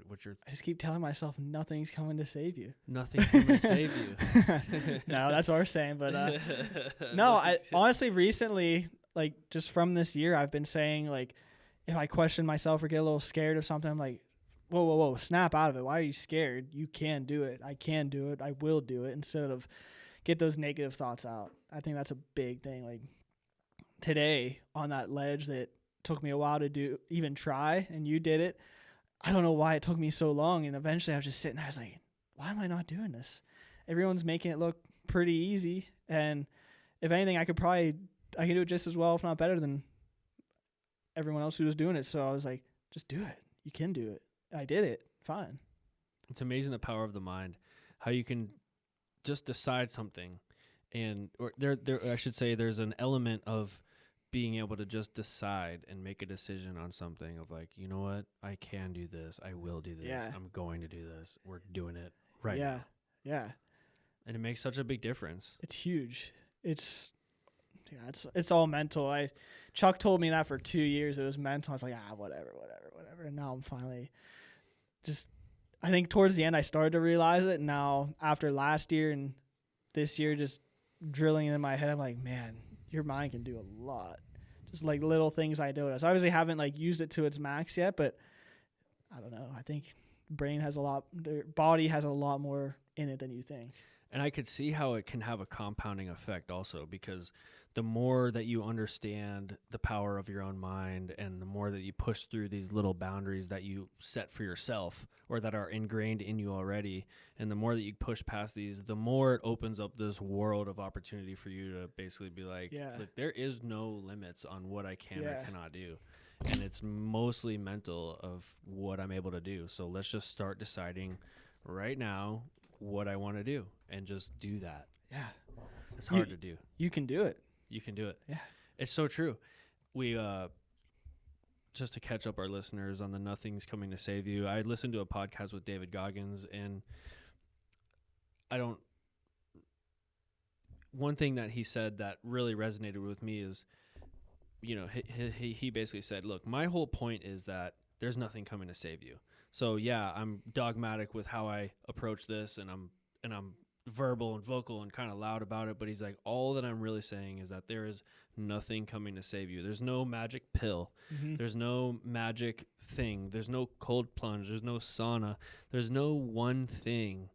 what's your? I just keep telling myself nothing's coming to save you. Nothing's coming to save you. No, that's what we're saying. But no, I honestly recently, like, just from this year, I've been saying, like, if I question myself or get a little scared of something, I'm like, whoa, snap out of it. Why are you scared? You can do it. I can do it. I will do it, instead of get those negative thoughts out. I think that's a big thing. Like, today on that ledge that took me a while to even try, and you did it. I don't know why it took me so long, and eventually I was just sitting there. I was like, why am I not doing this? Everyone's making it look pretty easy, and if anything, I can do it just as well, if not better, than everyone else who was doing it. So I was like, just do it. You can do it. And I did it. Fine. It's amazing the power of the mind, how you can just decide something, and I should say there's an element of being able to just decide and make a decision on something of, like, you know what, I can do this. I will do this. Yeah. I'm going to do this. We're doing it right now. Yeah. And it makes such a big difference. It's huge. It's all mental. Chuck told me that for 2 years. It was mental. I was like, whatever. And now I'm finally I think towards the end I started to realize it. Now after last year and this year just drilling it in my head, I'm like, man, your mind can do a lot. Just like little things I notice. I obviously haven't like used it to its max yet, but I don't know. I think the body has a lot more in it than you think. And I could see how it can have a compounding effect also, because the more that you understand the power of your own mind, and the more that you push through these little boundaries that you set for yourself or that are ingrained in you already, and the more that you push past these, the more it opens up this world of opportunity for you to basically be like, look, there is no limits on what I can or cannot do. And it's mostly mental of what I'm able to do. So let's just start deciding right now what I want to do and just do that. Yeah. It's hard to do. You can do it. you can do it. Yeah. It's so true. We just to catch up our listeners on the Nothing's Coming to Save You, I listened to a podcast with David Goggins, and one thing that he said that really resonated with me is, you know, he basically said, look, my whole point is that there's nothing coming to save you. So yeah, I'm dogmatic with how I approach this, and I'm verbal and vocal and kind of loud about it, but he's like, all that I'm really saying is that there is nothing coming to save you. There's no magic pill. Mm-hmm. There's no magic thing. There's no cold plunge. There's no sauna. There's no one thing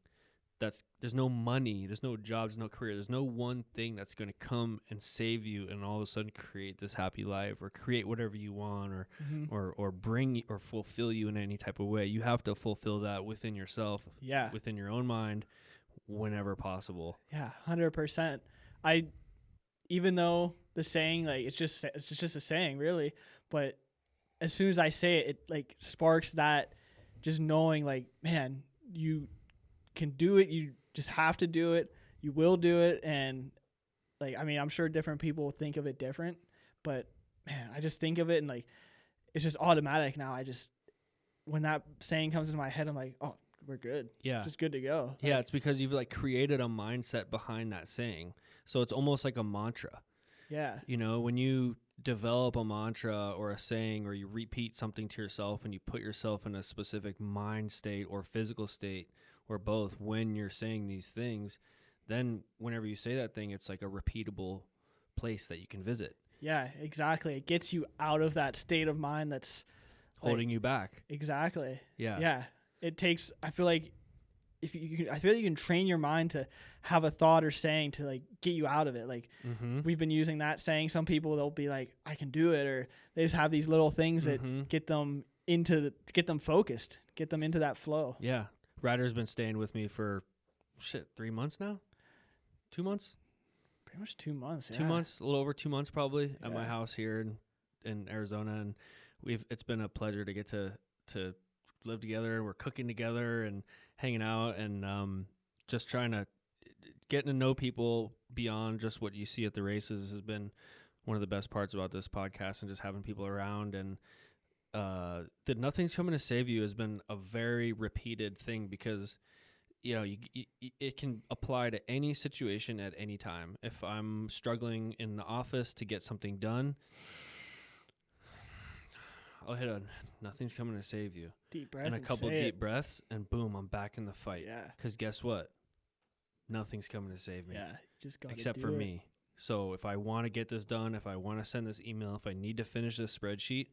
there's no money, there's no jobs, no career. There's no one thing that's going to come and save you and all of a sudden create this happy life or create whatever you want or bring or fulfill you in any type of way. You have to fulfill that within yourself, within your own mind, whenever possible. Yeah, 100%. Even though the saying, like, it's just a saying, really, but as soon as I say it, it like sparks that just knowing, like, man, you can do it. You just have to do it. You will do it. And like, I mean, I'm sure different people think of it different, but man, I just think of it and like, it's just automatic now. When that saying comes into my head, I'm like, oh, we're good. Yeah. Just good to go. Yeah. It's because you've like created a mindset behind that saying. So it's almost like a mantra. Yeah. You know, when you develop a mantra or a saying, or you repeat something to yourself and you put yourself in a specific mind state or physical state, or both, when you're saying these things, then whenever you say that thing, it's like a repeatable place that you can visit. Yeah, exactly. It gets you out of that state of mind that's holding you back. Exactly. Yeah. Yeah. It takes, I feel like you can train your mind to have a thought or saying to like get you out of it. Like we've been using that saying. Some people, they'll be like, I can do it. Or they just have these little things that get them focused, get them into that flow. Yeah. Ryder's been staying with me for 3 months now. 2 months? Pretty much 2 months. Yeah. 2 months, a little over 2 months probably at my house here in Arizona, and it's been a pleasure to get to live together. We're cooking together and hanging out and just trying to getting to know people beyond just what you see at the races has been one of the best parts about this podcast, and just having people around. And that Nothing's Coming to Save You has been a very repeated thing because, you know, it can apply to any situation at any time. If I'm struggling in the office to get something done, I'll hit a Nothing's Coming to Save You. Deep breath. And a couple deep breaths, and boom, I'm back in the fight. Yeah. Because guess what? Nothing's coming to save me. Yeah. Just got except for me. So if I want to get this done, if I want to send this email, if I need to finish this spreadsheet,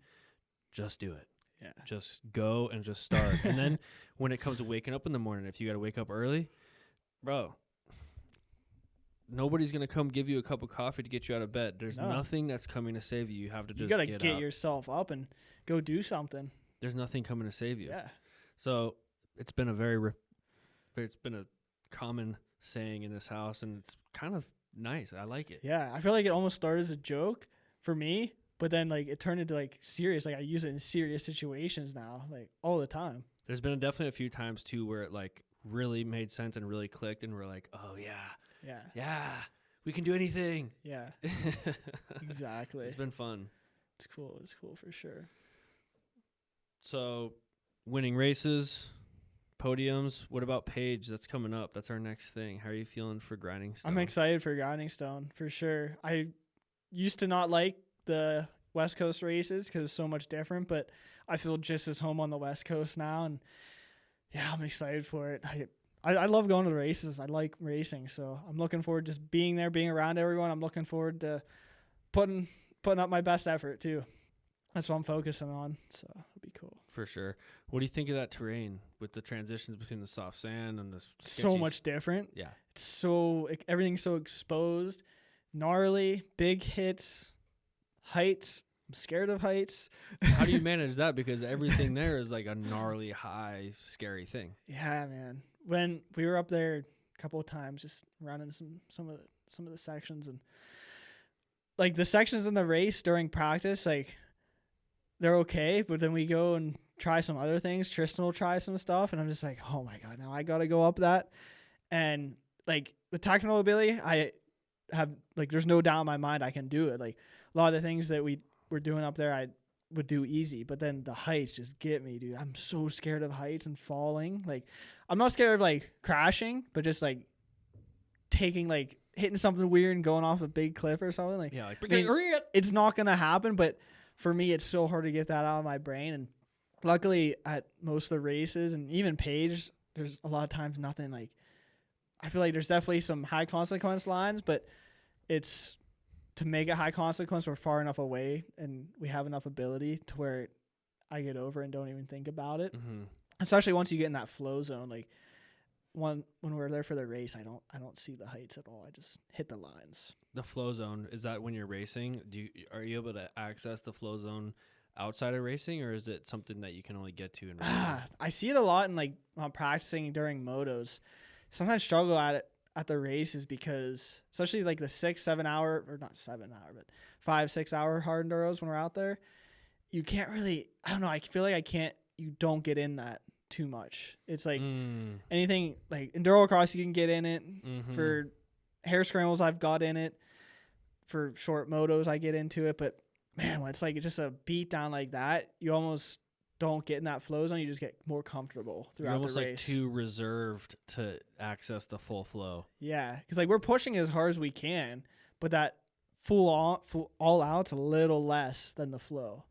just do it. Yeah. Just go and just start. And then when it comes to waking up in the morning, if you got to wake up early, bro, nobody's going to come give you a cup of coffee to get you out of bed. There's nothing that's coming to save you. You have to just get yourself up and go do something. There's nothing coming to save you. Yeah. So it's been it's been a common saying in this house, and it's kind of nice. I like it. Yeah. I feel like it almost started as a joke for me, but then like it turned into like serious. Like I use it in serious situations now, like all the time. There's been definitely a few times too where it like really made sense and really clicked, and we're like, oh yeah, we can do anything. Yeah. Exactly. It's been fun. It's cool. It's cool for sure. So, winning races, podiums. What about Paige? That's coming up. That's our next thing. How are you feeling for Grinding Stone? I'm excited for Grinding Stone for sure. I used to not like the West Coast races because it's so much different, but I feel just as home on the West Coast now, and yeah, I'm excited for it. I love going to the races. I like racing, so I'm looking forward to just being there, being around everyone. I'm looking forward to putting up my best effort too. That's what I'm focusing on, so it'll be cool. For sure. What do you think of that terrain with the transitions between the soft sand and the so much different? Yeah. It's everything's so exposed, gnarly, big hits, heights. I'm scared of heights. How do you manage that? Because everything there is like a gnarly, high, scary thing. Yeah, man. When we were up there a couple of times, just running some of the sections, and like the sections in the race during practice, like they're okay, but then we go and try some other things. Tristan will try some stuff, and I'm just like, oh my god, now I got to go up that. And like the technical ability, have like there's no doubt in my mind I can do it. Like a lot of the things that we were doing up there, I would do easy, but then the heights just get me, dude. I'm so scared of heights and falling. Like I'm not scared of like crashing, but just like taking like hitting something weird and going off a big cliff or something. Like Yeah, like I mean, it's not gonna happen, but for me, it's so hard to get that out of my brain. And luckily, at most of the races and even Page, there's a lot of times nothing like. I feel like there's definitely some high consequence lines, but it's to make it high consequence. We're far enough away, and we have enough ability to where I get over and don't even think about it. Mm-hmm. Especially once you get in that flow zone, like. When we're there for the race, I don't see the heights at all. I just hit the lines. The flow zone, is that when you're racing? Are you able to access the flow zone outside of racing, or is it something that you can only get to in racing? I see it a lot in like when I'm practicing during motos. Sometimes struggle at the races because especially like the 6-7 hour or not 7 hour but 5-6 hour hard enduros when we're out there, you can't really. I don't know. I feel like you don't get in that too much. It's like anything like Endurocross, you can get in it. For hair scrambles, I've got in it. For short motos, I get into it. But man, when it's like just a beat down like that, you almost don't get in that flow zone. You just get more comfortable throughout You're almost the race. like too reserved to access the full flow. Yeah, because like we're pushing as hard as we can, but that full all out's a little less than the flow.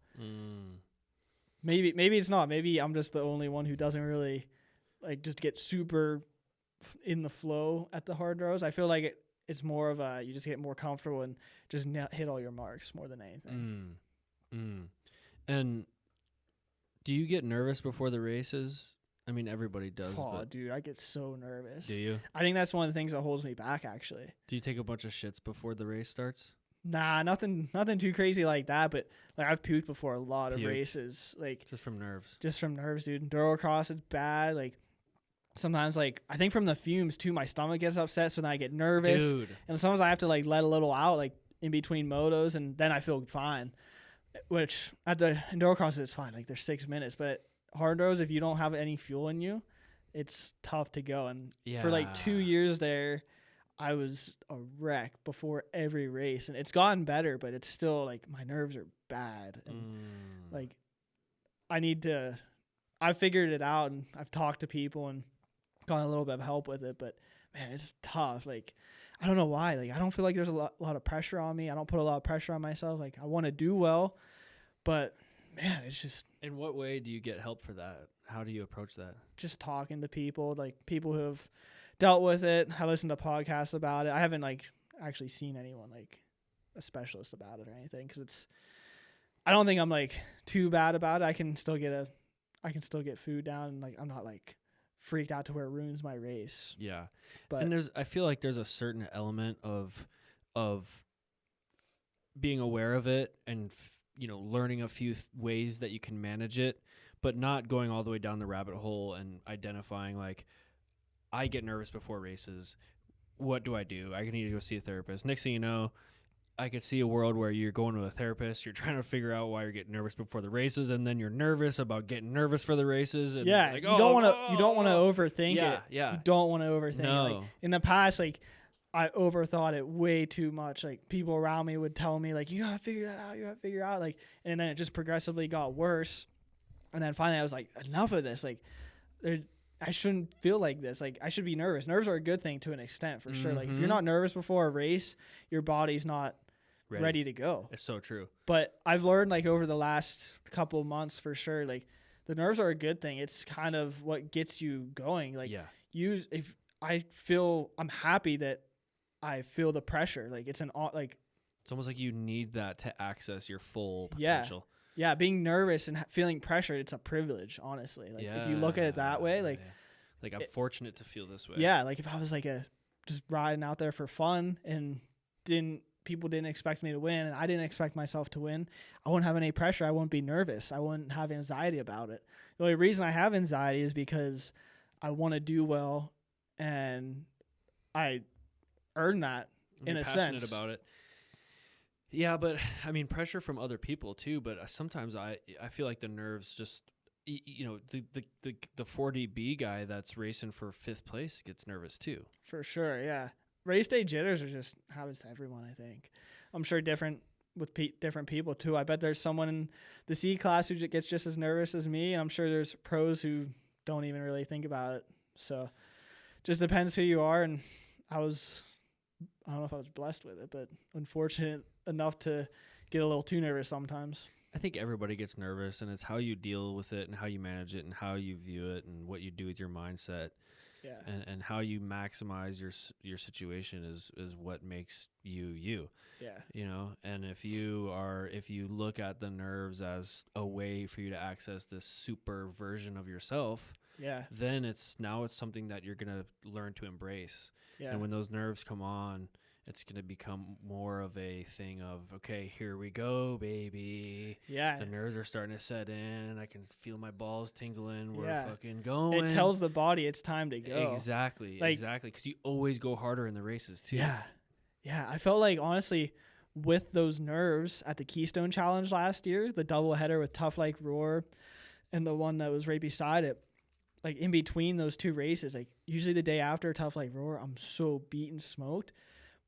Maybe it's not. Maybe I'm just the only one who doesn't really like just get super in the flow at the hard rows. I feel like it's more of a you just get more comfortable and just hit all your marks more than anything. And do you get nervous before the races? I mean, everybody does. Oh, but dude, I get so nervous. do you? I think that's one of the things that holds me back, actually. Do you take a bunch of shits before the race starts? Nah, nothing too crazy like that. But like I've puked before a lot of races, like just from nerves. Just from nerves, dude. Endurocross is bad. Like sometimes, like I think from the fumes too, my stomach gets upset, so then I get nervous. Dude. And sometimes I have to like let a little out, like in between motos, and then I feel fine. Which at the Endurocross is fine. Like there's 6 minutes, but hard rows, if you don't have any fuel in you, it's tough to go. And for like 2 years there, I was a wreck before every race, and it's gotten better, but it's still like my nerves are bad, and like I figured it out, and I've talked to people and gotten a little bit of help with it, but man, it's tough. Like I don't know why. Like I don't feel like there's a lot of pressure on me. I don't put a lot of pressure on myself. Like I want to do well, but man, it's just. In what way do you get help for that? How do you approach that? Just talking to people, like people who have dealt with it. I listen to podcasts about it. I haven't like actually seen anyone like a specialist about it or anything, because I don't think I'm like too bad about it. I can still get food down, and like I'm not like freaked out to where it ruins my race. Yeah. But and I feel like there's a certain element of being aware of it and learning a few ways that you can manage it, but not going all the way down the rabbit hole and identifying like, I get nervous before races. What do? I need to go see a therapist. Next thing you know, I could see a world where you're going to a therapist, you're trying to figure out why you're getting nervous before the races, and then you're nervous about getting nervous for the races. And yeah, like, you don't want to overthink it. Yeah. You don't want to overthink No. it. Like in the past, like I overthought it way too much. Like people around me would tell me like, you gotta figure that out. You gotta figure out like, and then it just progressively got worse. And then finally I was like, enough of this. Like I shouldn't feel like this. Like I should be nervous. Nerves are a good thing to an extent for sure. Like if you're not nervous before a race, your body's not ready to go. It's so true. But I've learned like over the last couple of months for sure, like the nerves are a good thing. It's kind of what gets you going. Like if I'm happy that I feel the pressure. Like it's almost like you need that to access your full potential. Yeah, being nervous and feeling pressure, it's a privilege, honestly. Like if you look at it that way, like I'm fortunate to feel this way. Yeah, like if I was like just riding out there for fun and people didn't expect me to win and I didn't expect myself to win, I wouldn't have any pressure. I wouldn't be nervous. I wouldn't have anxiety about it. The only reason I have anxiety is because I want to do well and I earn that in a sense. Passionate about it. Yeah, but I mean pressure from other people too. But sometimes I feel like the nerves just the 4DB guy that's racing for 5th place gets nervous too. For sure, yeah. race day jitters are just happens to everyone, I think. I'm sure different with different people too. I bet there's someone in the C class who gets just as nervous as me, and I'm sure there's pros who don't even really think about it. So just depends who you are. And I don't know if I was blessed with it, but unfortunate enough to get a little too nervous sometimes. I think everybody gets nervous, and it's how you deal with it and how you manage it and how you view it and what you do with your mindset. Yeah. And how you maximize your situation is what makes you. Yeah. You know, and if you look at the nerves as a way for you to access this super version of yourself, Yeah. then it's something that you're gonna learn to embrace. Yeah. And when those nerves come on, it's gonna become more of a thing of, okay, here we go, baby. Yeah. The nerves are starting to set in. I can feel my balls tingling. We're Yeah. fucking going. It tells the body it's time to go. Exactly. Like, exactly. Because you always go harder in the races too. Yeah. Yeah. I felt like, honestly, with those nerves at the Keystone Challenge last year, the doubleheader with Tough Like Roar and the one that was right beside it, like in between those two races, like usually the day after Tough Like Roar, I'm so beat and smoked.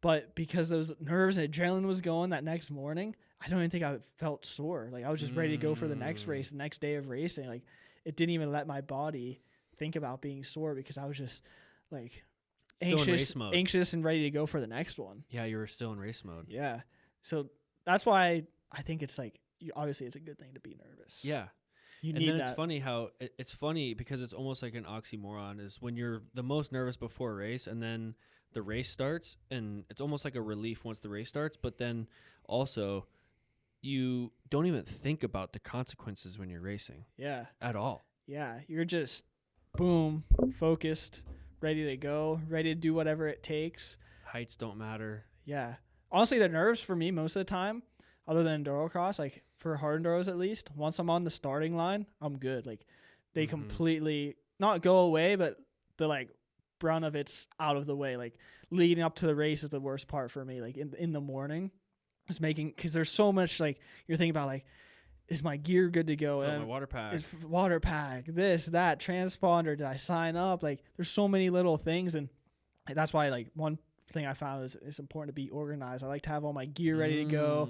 But because those nerves and adrenaline was going that next morning, I don't even think I felt sore. Like I was just ready to go for the next race, the next day of racing. Like it didn't even let my body think about being sore because I was just like anxious and ready to go for the next one. Yeah, you were still in race mode. Yeah. So that's why I think it's like, obviously it's a good thing to be nervous. Yeah. You and need then that. It's funny how it's funny because it's almost like an oxymoron is when you're the most nervous before a race and then the race starts, and it's almost like a relief once the race starts, but then also you don't even think about the consequences when you're racing. Yeah. At all. Yeah. You're just boom, focused, ready to go, ready to do whatever it takes. Heights don't matter. Yeah. Honestly, the nerves for me most of the time, other than Endurocross, like for hard Enduros at least, once I'm on the starting line, I'm good. Like they completely not go away, but the like brunt of it's out of the way. Like leading up to the race is the worst part for me. Like in the morning, just making, because there's so much like you're thinking about like, is my gear good to go? Fill my water pack. Is water pack, this, that, transponder, did I sign up? Like there's so many little things, and that's why like one thing I found is it's important to be organized. I like to have all my gear ready to go,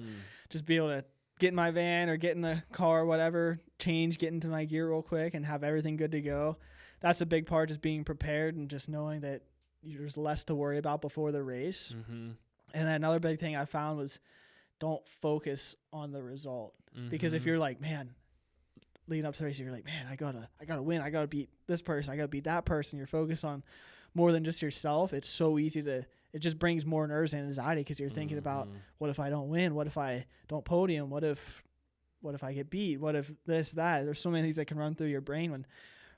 just be able to get in my van or get in the car, whatever, change, get into my gear real quick and have everything good to go. That's a big part, just being prepared and just knowing that there's less to worry about before the race. And then another big thing I found was don't focus on the result. Because if you're like, man, leading up to the race, you're like, man, I gotta win. I gotta beat this person. I gotta beat that person. You're focused on more than just yourself. It's so easy it just brings more nerves and anxiety because you're thinking about, what if I don't win? What if I don't podium? What if I get beat? What if this, that? There's so many things that can run through your brain when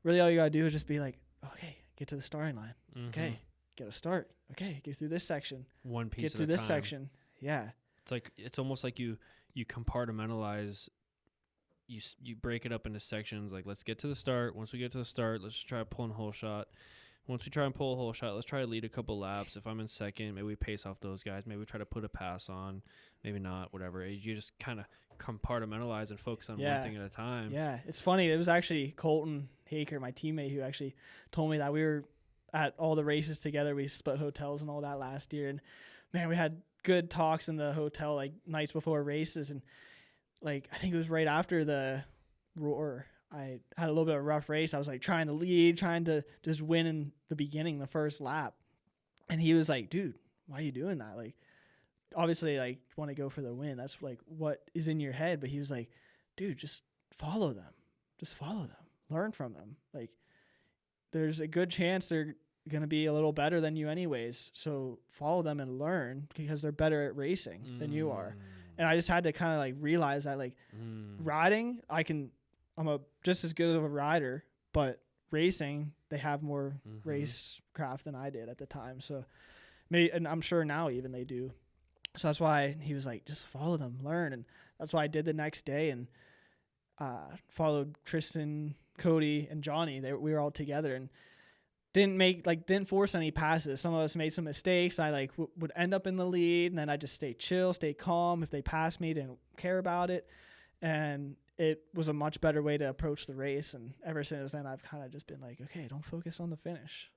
really all you gotta do is just be like, okay, get to the starting line. Okay, get a start. Okay, get through this section. One piece get at through a this time. section. Yeah. It's almost like you compartmentalize. You break it up into sections. Like, let's get to the start. Once we get to the start, let's just try pulling a whole shot. Once we try and pull a whole shot, let's try to lead a couple laps. If I'm in second, maybe we pace off those guys. Maybe we try to put a pass on. Maybe not. Whatever. You just kind of compartmentalize and focus on one thing at a time. Yeah, it's funny. It was actually Colton Haker, my teammate, who actually told me that we were at all the races together. We split hotels and all that last year, and man, we had good talks in the hotel like nights before races, and like I think it was right after the Roar, I had a little bit of a rough race. I was like trying to lead, trying to just win in the beginning, the first lap, and he was like, dude, why are you doing that? Like obviously like want to go for the win, that's like what is in your head, but he was like, dude, just follow them, learn from them. Like there's a good chance they're going to be a little better than you anyways, so follow them and learn because they're better at racing than you are. And I just had to kind of like realize that like riding, I'm just as good of a rider, but racing, they have more race craft than I did at the time. So maybe, and I'm sure now even they do. So that's why he was like, just follow them, learn. And that's why I did the next day and followed Tristan, Cody, and Johnny. We were all together and didn't force any passes. Some of us made some mistakes. I like would end up in the lead, and then I just stay chill, stay calm. If they passed me, didn't care about it. And it was a much better way to approach the race. And ever since then, I've kind of just been like, okay, don't focus on the finish.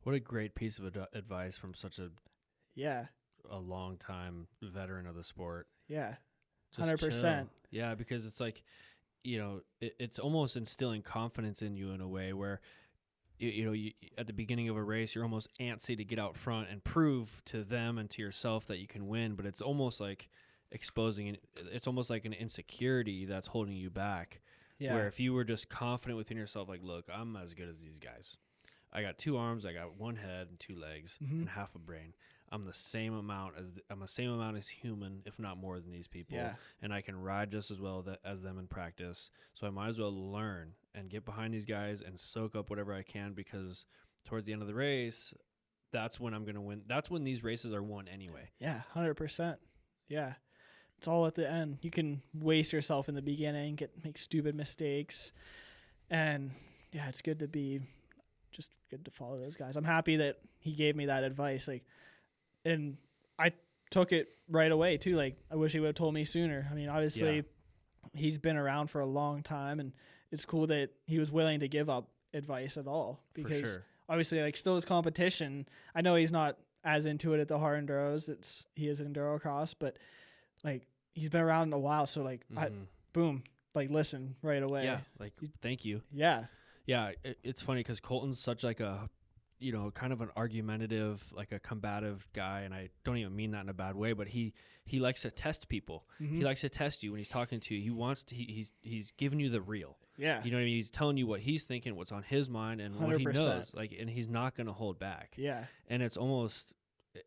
What a great piece of advice from such a Yeah. a long time veteran of the sport. Yeah. Just 100%. chill. Yeah, because it's like, it's almost instilling confidence in you in a way where, you at the beginning of a race, you're almost antsy to get out front and prove to them and to yourself that you can win. But it's almost like it's almost like an insecurity that's holding you back. Yeah. Where if you were just confident within yourself, like, look, I'm as good as these guys. I got 2 arms, I got 1 head and 2 legs and half a brain. I'm the same amount as human, if not more than these people. Yeah. And I can ride just as well as them in practice. So I might as well learn and get behind these guys and soak up whatever I can, because towards the end of the race, that's when I'm going to win. That's when these races are won anyway. Yeah, 100%. Yeah. It's all at the end. You can waste yourself in the beginning, make stupid mistakes. And yeah, it's good to follow those guys. I'm happy that he gave me that advice. And I took it right away too. I wish he would have told me sooner. I mean, obviously he's been around for a long time, and it's cool that he was willing to give up advice at all, because For sure. obviously still his competition. I know he's not as into it at the hard enduros. He is Endurocross, but he's been around a while. So listen right away. Yeah. Thank you. Yeah. Yeah. It's funny because Colton's such a, kind of an argumentative, a combative guy. And I don't even mean that in a bad way, but he likes to test people. Mm-hmm. He likes to test you when he's talking to you. He's giving you the real. Yeah. You know what I mean? He's telling you what he's thinking, what's on his mind, and what he 100%. knows. And he's not going to hold back. Yeah. And it's almost,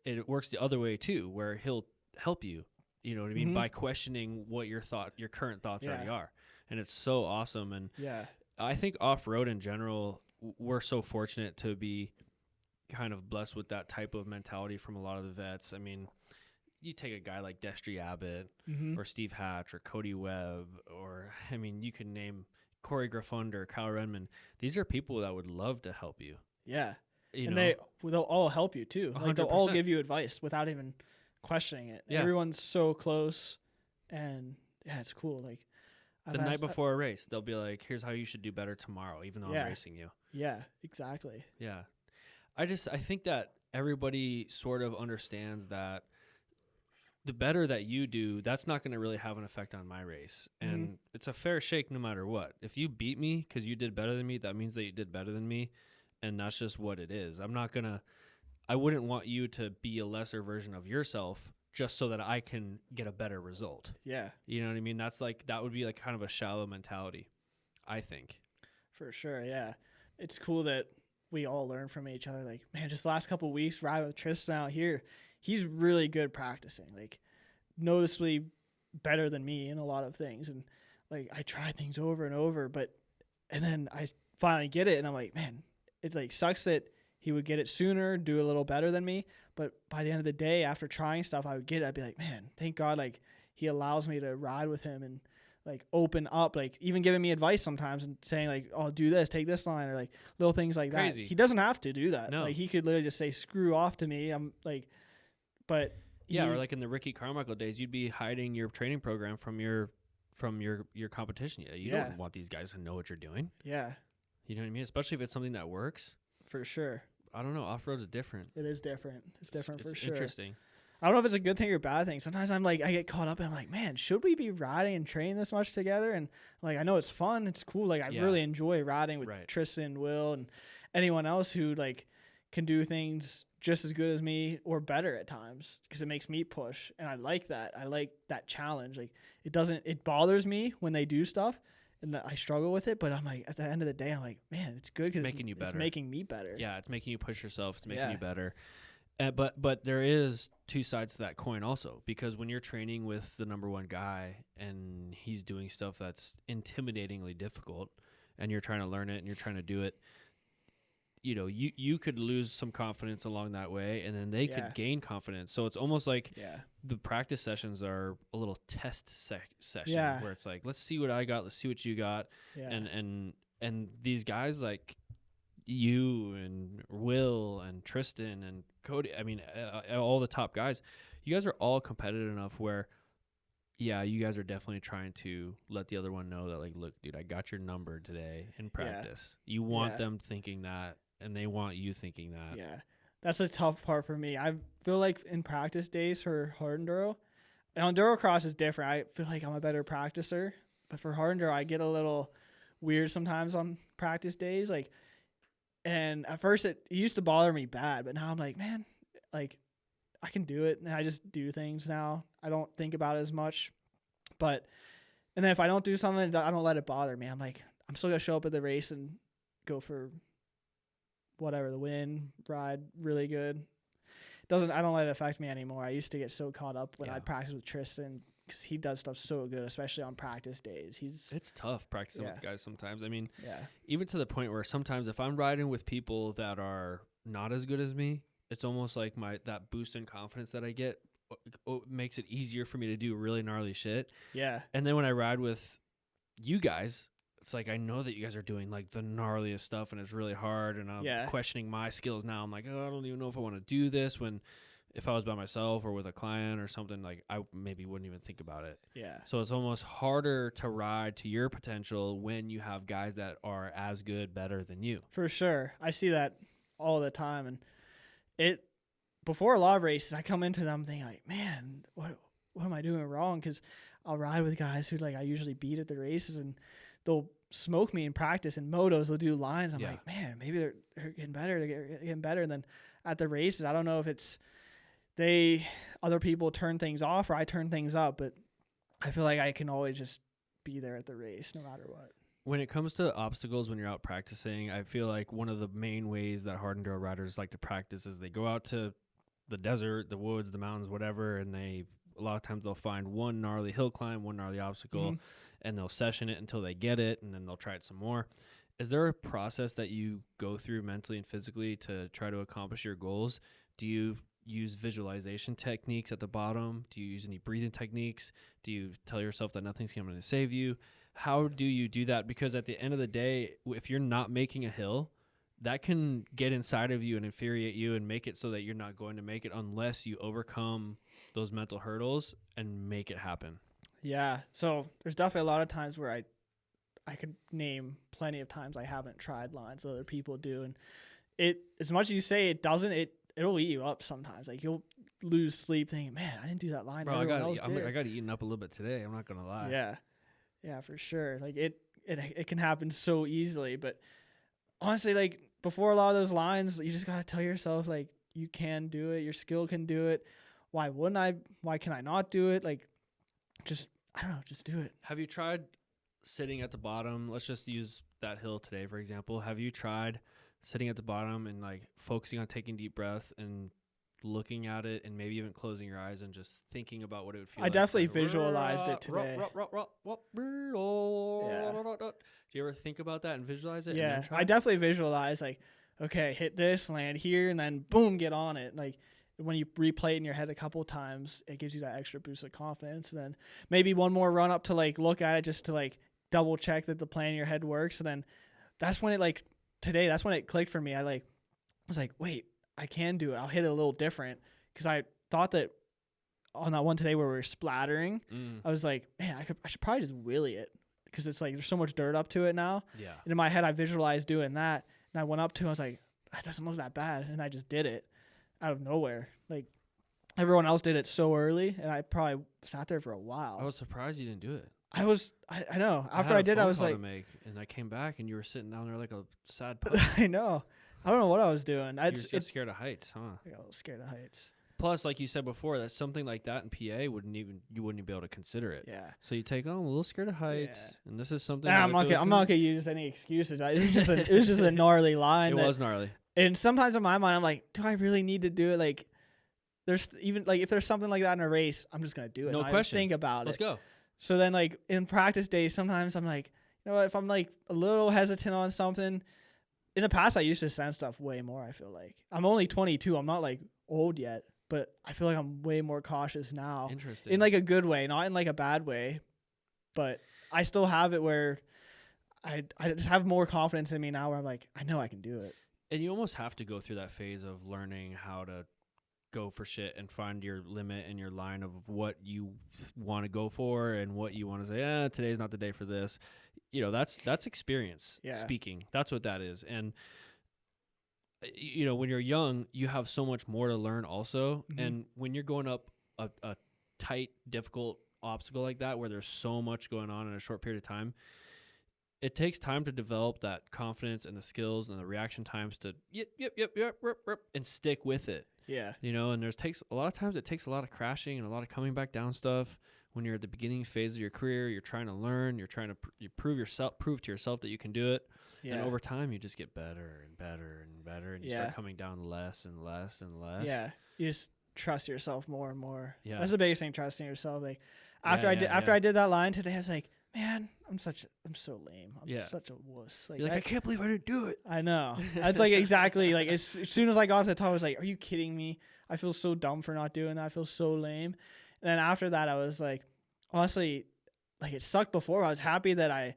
it works the other way too, where he'll help you. You know what I mean? Mm-hmm. By questioning what your current thoughts already are. And it's so awesome. And Yeah. I think off-road in general, we're so fortunate to be kind of blessed with that type of mentality from a lot of the vets. I mean, you take a guy like Destry Abbott or Steve Hatch or Cody Webb, or, I mean, you can name Corey Graffunder, Kyle Redmond. These are people that would love to help you. Yeah. You know? they'll all help you too. 100%. They'll all give you advice without even questioning it. Yeah. Everyone's so close, and yeah, it's cool. The night before a race, they'll be like, here's how you should do better tomorrow, even though I'm racing you. Yeah, exactly. Yeah. I think that everybody sort of understands that the better that you do, that's not going to really have an effect on my race. And it's a fair shake no matter what. If you beat me because you did better than me, that means that you did better than me. And that's just what it is. I wouldn't want you to be a lesser version of yourself just so that I can get a better result. Yeah. You know what I mean? That would be kind of a shallow mentality, I think. For sure, yeah. It's cool that we all learn from each other. Man, just the last couple of weeks riding with Tristan out here, he's really good practicing. Noticeably better than me in a lot of things. And I try things over and over, and then I finally get it, and I'm like, man, it's sucks that he would get it sooner, do a little better than me. But by the end of the day, after trying stuff, I would get it. I'd be like, man, thank God, he allows me to ride with him and open up, even giving me advice sometimes and saying oh, do this, take this line, or little things like Crazy. that. He doesn't have to do that. No. He could literally just say screw off to me. But yeah, or in the Ricky Carmichael days, you'd be hiding your training program from your competition. Yeah, you don't want these guys to know what you're doing. Yeah. You know what I mean? Especially if it's something that works. For sure. I don't know. Off-road is different. It is different. It's different for sure. Interesting. I don't know if it's a good thing or bad thing. Sometimes I get caught up and I'm like, man, should we be riding and training this much together? And I know it's fun. It's cool. I really enjoy riding with Tristan, Will, and anyone else who can do things just as good as me or better at times, because it makes me push. And I like that. I like that challenge. It bothers me when they do stuff and I struggle with it, but I'm at the end of the day, I'm man, it's good because it's making me better. Yeah, it's making you push yourself. It's making you better. But there is two sides to that coin also, because when you're training with the number one guy and he's doing stuff that's intimidatingly difficult and you're trying to learn it and you're trying to do it, you could lose some confidence along that way, and then they could gain confidence. So it's almost like the practice sessions are a little test session where it's let's see what I got, let's see what you got. Yeah. And these guys you and Will and Tristan and Cody, I mean, all the top guys, you guys are all competitive enough where, you guys are definitely trying to let the other one know that, look, dude, I got your number today in practice. You want them thinking that, and they want you thinking that. Yeah. That's a tough part for me. I feel like in practice days for hard enduro, and Endurocross is different. I feel like I'm a better practicer, but for hard enduro, I get a little weird sometimes on practice days. Like, and at first it used to bother me bad, but now I'm like, man, like I can do it, and I just do things now. I don't think about it as much, but and then if I don't do something, I don't let it bother me. I'm like, I'm still gonna show up at the race and go for whatever, the win, ride really good. I don't let it affect me anymore. I used to get so caught up when I'd practice with Tristan because he does stuff so good, especially on practice days. It's tough practicing with guys sometimes. I mean, yeah, even to the point where sometimes if I'm riding with people that are not as good as me, it's almost like that boost in confidence that I get makes it easier for me to do really gnarly shit. Yeah. And then when I ride with you guys, it's like I know that you guys are doing like the gnarliest stuff and it's really hard, and I'm questioning my skills now. I'm like, oh, I don't even know if I want to do this, when if I was by myself or with a client or something, like I maybe wouldn't even think about it. Yeah. So it's almost harder to ride to your potential when you have guys that are as good, better than you. For sure. I see that all the time, and before a lot of races, I come into them thinking like, man, what am I doing wrong? Because I'll ride with guys who like I usually beat at the races, and they'll smoke me in practice. In motos, they'll do lines. I'm like, man, maybe they're getting better. They're getting better. And then at the races, I don't know if it's other people turn things off or I turn things up, but I feel like I can always just be there at the race no matter what. When it comes to obstacles when you're out practicing, I feel like one of the main ways that hard enduro riders like to practice is they go out to the desert, the woods, the mountains, whatever, and a lot of times they'll find one gnarly hill climb, one gnarly obstacle, and they'll session it until they get it, and then they'll try it some more. Is there a process that you go through mentally and physically to try to accomplish your goals? Do you use visualization techniques at the bottom? Do you use any breathing techniques? Do you tell yourself that nothing's coming to save you? How do you do that? Because at the end of the day, if you're not making a hill, that can get inside of you and infuriate you and make it so that you're not going to make it unless you overcome those mental hurdles and make it happen. Yeah. So there's definitely a lot of times where I could name plenty of times I haven't tried lines that other people do. And it, as much as you say it doesn't, it'll eat you up sometimes. Like you'll lose sleep thinking, man, I didn't do that line. Bro, I got eaten up a little bit today. I'm not going to lie. Yeah. Yeah, for sure. Like it can happen so easily, but honestly, like before a lot of those lines, you just got to tell yourself like you can do it. Your skill can do it. Why wouldn't I? Why can I not do it? Like just, I don't know, just do it. Have you tried sitting at the bottom? Let's just use that hill today, for example. Have you tried sitting at the bottom and like focusing on taking deep breaths and looking at it and maybe even closing your eyes and just thinking about what it would feel like? I definitely visualized it today. Do you ever think about that and visualize it? Yeah, I definitely visualize like, okay, hit this, land here, and then boom, get on it. Like when you replay it in your head a couple of times, it gives you that extra boost of confidence. And then maybe one more run up to like look at it just to like double check that the plan in your head works. And then that's when it like today, that's when it clicked for me. I was like, wait, I can do it. I'll hit it a little different, because I thought that on that one today where we were splattering, I was like, man, I should probably just wheelie it, because it's like there's so much dirt up to it now. Yeah. And in my head, I visualized doing that, and I went up to it. I was like, it doesn't look that bad, and I just did it out of nowhere. Like everyone else did it so early, and I probably sat there for a while. I was surprised you didn't do it. I know. After I did, I was like, and I came back, and you were sitting down there like a sad puppy. I know. I don't know what I was doing. You were just scared of heights, huh? I got a little scared of heights. Plus, like you said before, that's something like that in PA you wouldn't even be able to consider it. Yeah. So you take, I'm a little scared of heights, and this is something. I'm not gonna use any excuses. It was just a gnarly line. It was gnarly. And sometimes in my mind, I'm like, do I really need to do it? Like, there's even like if there's something like that in a race, I'm just gonna do it. No question. Think about Let's it. go. So then, like in practice days, sometimes I'm like, you know what? If I'm like a little hesitant on something, in the past I used to send stuff way more. I feel like I'm only 22. I'm not like old yet, but I feel like I'm way more cautious now. Interesting. In like a good way, not in like a bad way, but I still have it where I just have more confidence in me now, where I'm like, I know I can do it. And you almost have to go through that phase of learning how to go for shit and find your limit and your line of what you want to go for and what you want to say, today's not the day for this. You know, that's experience speaking. That's what that is. And when you're young, you have so much more to learn also. Mhm. And when you're going up a tight, difficult obstacle like that, where there's so much going on in a short period of time, it takes time to develop that confidence and the skills and the reaction times to yep, and stick with it. Yeah. And takes a lot of times, it takes a lot of crashing and a lot of coming back down stuff. When you're at the beginning phase of your career, you're trying to learn, you're trying to prove to yourself that you can do it. Yeah. And over time, you just get better and better and better, and you start coming down less and less and less. Yeah. You just trust yourself more and more. Yeah. That's the biggest thing, trusting yourself. Like after I did that line today, I was like, man, I'm so lame. I'm such a wuss. Like, you're like, I can't believe I didn't do it. I know. That's like exactly like as soon as I got to the top, I was like, are you kidding me? I feel so dumb for not doing that. I feel so lame. And then after that, I was like, honestly, like it sucked before. I was happy that I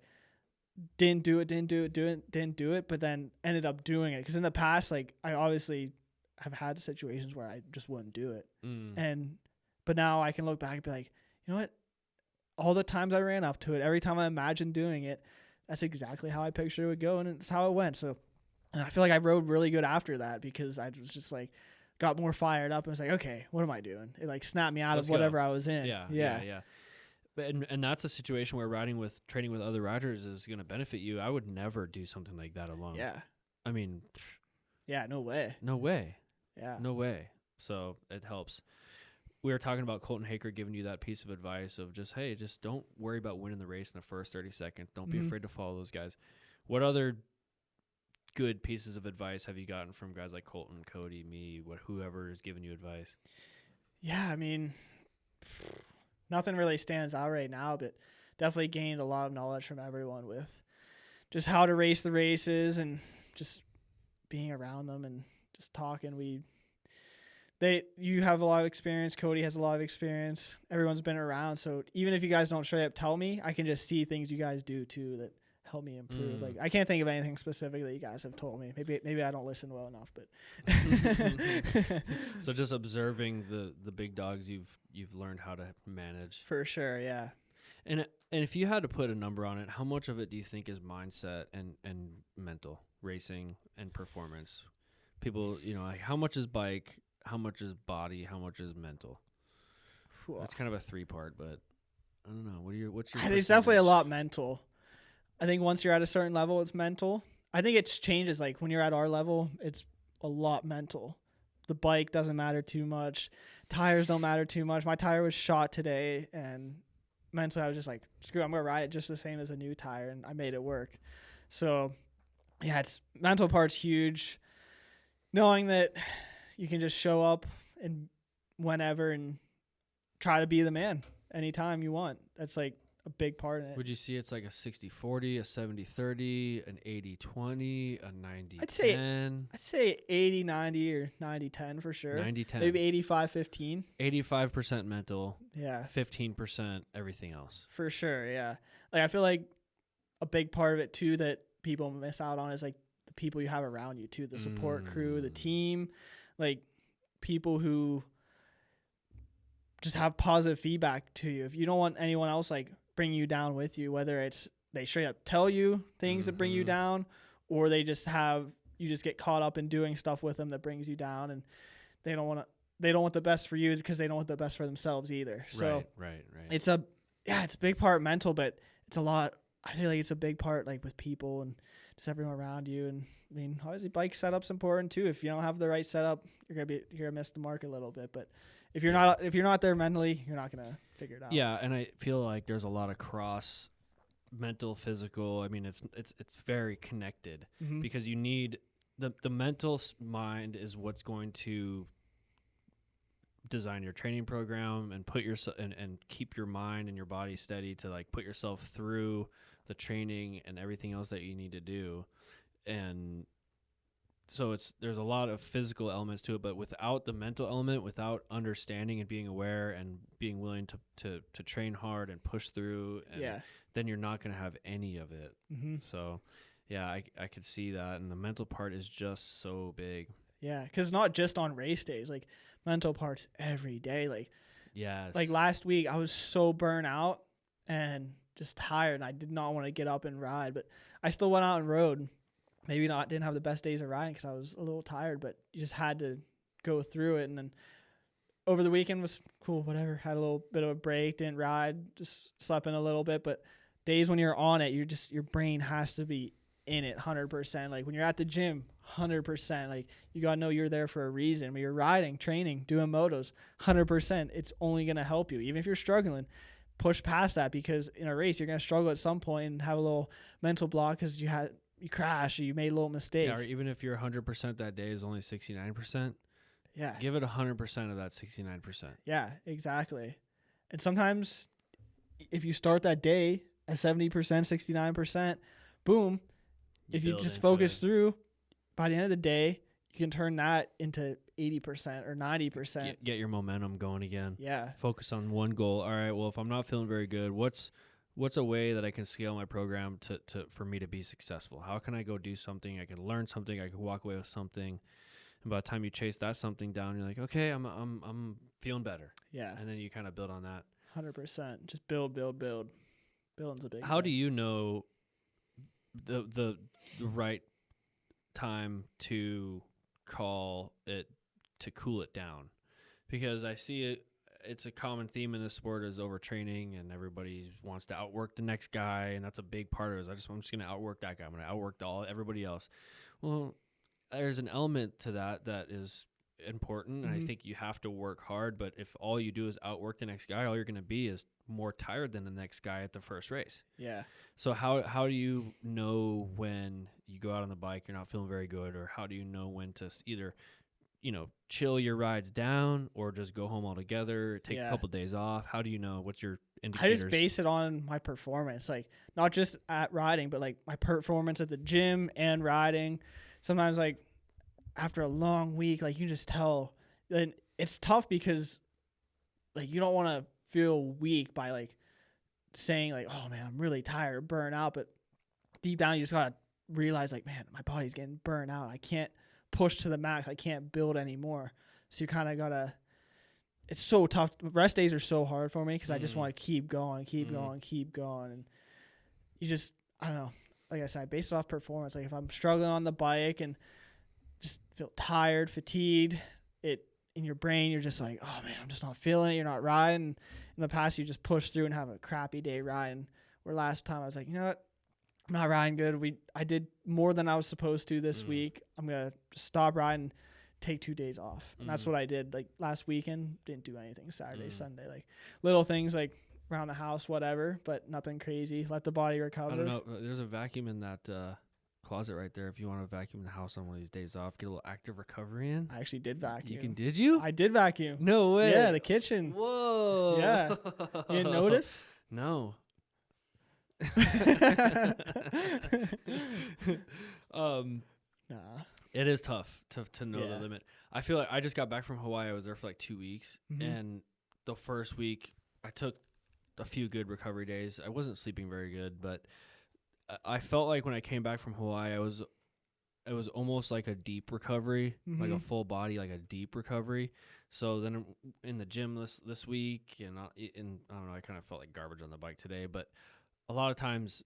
didn't do it, but then ended up doing it. Because in the past, like I obviously have had situations where I just wouldn't do it. But now I can look back and be like, you know what? All the times I ran up to it, every time I imagined doing it, that's exactly how I pictured it would go, and it's how it went. So, and I feel like I rode really good after that because I was just like, got more fired up and was like, okay, what am I doing? It like snapped me out of whatever I was in. Yeah. But and that's a situation where training with other riders is going to benefit you. I would never do something like that alone. Yeah. I mean, yeah, no way. No way. Yeah. No way. So it helps. We were talking about Colton Haker giving you that piece of advice of just, hey, just don't worry about winning the race in the first 30 seconds. Don't be afraid to follow those guys. What other good pieces of advice have you gotten from guys like Colton, Cody, me, whoever is giving you advice? Yeah, I mean, nothing really stands out right now, but definitely gained a lot of knowledge from everyone with just how to race the races and just being around them and just talking. You have a lot of experience. Cody has a lot of experience. Everyone's been around. So even if you guys don't straight up tell me, I can just see things you guys do too that help me improve. Like I can't think of anything specific that you guys have told me. Maybe I don't listen well enough, but So just observing the big dogs you've learned how to manage. For sure, yeah. And if you had to put a number on it, how much of it do you think is mindset and mental racing and performance? People, like how much is bike, how much is body, how much is mental? That's kind of a 3-part, but I don't know. What's your? It's definitely a lot mental. I think once you're at a certain level, it's mental. I think it changes. Like when you're at our level, it's a lot mental. The bike doesn't matter too much. Tires don't matter too much. My tire was shot today, and mentally I was just like, screw it, I'm going to ride it just the same as a new tire, and I made it work. So, yeah, it's mental part's huge. Knowing that you can just show up and whenever and try to be the man anytime you want. That's like a big part in it. Would you see it's like a 60-40, a 70-30, an 80-20, a 90-10? I'd say 80-90 or 90-10 for sure. 90-10. Maybe 85-15. 85% mental. Yeah. 15% everything else. For sure, yeah. Like I feel like a big part of it too that people miss out on is like the people you have around you too, the support crew, the team, like people who just have positive feedback to you. If you don't want anyone else like bring you down with you, whether it's they straight up tell you things that bring you down, or they just you just get caught up in doing stuff with them that brings you down, and they don't want the best for you because they don't want the best for themselves either. So right. It's a big part mental, but it's a lot. I feel like it's a big part like with people and just everyone around you. And I mean, obviously bike setup's important too. If you don't have the right setup, you're gonna miss the mark a little bit. But if you're not there mentally, you're not gonna figure it out. Yeah, and I feel like there's a lot of cross mental, physical. I mean, it's very connected because you need the mental mind is what's going to design your training program and put yourself and keep your mind and your body steady to like put yourself through the training and everything else that you need to do. And so there's a lot of physical elements to it, but without the mental element, without understanding and being aware and being willing to train hard and push through, then you're not going to have any of it. So yeah, I could see that. And the mental part is just so big. Yeah. 'Cause not just on race days, like mental parts every day. Like, yes. Like last week I was so burnt out and just tired, and I did not want to get up and ride, but I still went out and rode. maybe not didn't have the best days of riding because I was a little tired, but you just had to go through it. And then over the weekend was cool, whatever. Had a little bit of a break, didn't ride, just slept in a little bit. But days when you're on it, your brain has to be in it 100%. Like when you're at the gym, 100%. Like you gotta know you're there for a reason. When you're riding, training, doing motos, 100%. It's only gonna help you, even if you're struggling. Push past that, because in a race you're gonna struggle at some point and have a little mental block because you crashed or you made a little mistake. Yeah, or even if you're 100% that day is only 69%. Yeah. Give it 100% of that 69%. Yeah, exactly. And sometimes if you start that day at 70%, 69%, boom, if you just focus through, by the end of the day, you can turn that into 80% or 90%. Get your momentum going again. Yeah. Focus on one goal. All right, well, if I'm not feeling very good, what's a way that I can scale my program for me to be successful? How can I go do something? I can learn something. I can walk away with something. And by the time you chase that something down, you're like, okay, I'm feeling better. Yeah. And then you kind of build on that. 100%. Just build. Building's a big How thing. do you know the right time to call it, to cool it down? Because I see it's a common theme in this sport is overtraining, and everybody wants to outwork the next guy, and that's a big part of it. I'm just going to outwork that guy. I'm going to outwork everybody else. Well, there's an element to that is important, and I think you have to work hard. But if all you do is outwork the next guy, all you're going to be is more tired than the next guy at the first race. Yeah. So how do you know when you go out on the bike you're not feeling very good, or how do you know when to either chill your rides down or just go home altogether, take a couple days off? How do you know? What's your indicators? I just base it on my performance, like not just at riding, but like my performance at the gym and riding. Sometimes like after a long week, like you can just tell. And it's tough because like you don't want to feel weak by like saying like, oh man, I'm really tired, burn out. But deep down, you just gotta realize like, man, my body's getting burnt out. I can't push to the max. I can't build anymore. So you kind of gotta. It's so tough. Rest days are so hard for me because I just want to keep going, and you just, I don't know. Like I said, I base it off performance. Like if I'm struggling on the bike and just feel tired, fatigued, it in your brain, you're just like, oh man, I'm just not feeling it. You're not riding. In the past, you just push through and have a crappy day riding. Where last time I was like, you know what? I'm not riding good. I did more than I was supposed to this week. I'm going to just stop riding, take 2 days off. And that's what I did. Like last weekend, didn't do anything Saturday, Sunday. Like little things like around the house, whatever, but nothing crazy. Let the body recover. I don't know. There's a vacuum in that closet right there. If you want to vacuum the house on one of these days off, get a little active recovery in. I actually did vacuum. Did you? I did vacuum. No way. Yeah, the kitchen. Whoa. Yeah. You didn't notice? No. Nah. It is tough to know the limit. I feel like I just got back from Hawaii. I was there for like 2 weeks, and the first week I took a few good recovery days. I wasn't sleeping very good, but I felt like when I came back from Hawaii, it was almost like a deep recovery, like a full body, like a deep recovery. So then in the gym this week, and I don't know, I kind of felt like garbage on the bike today, but a lot of times,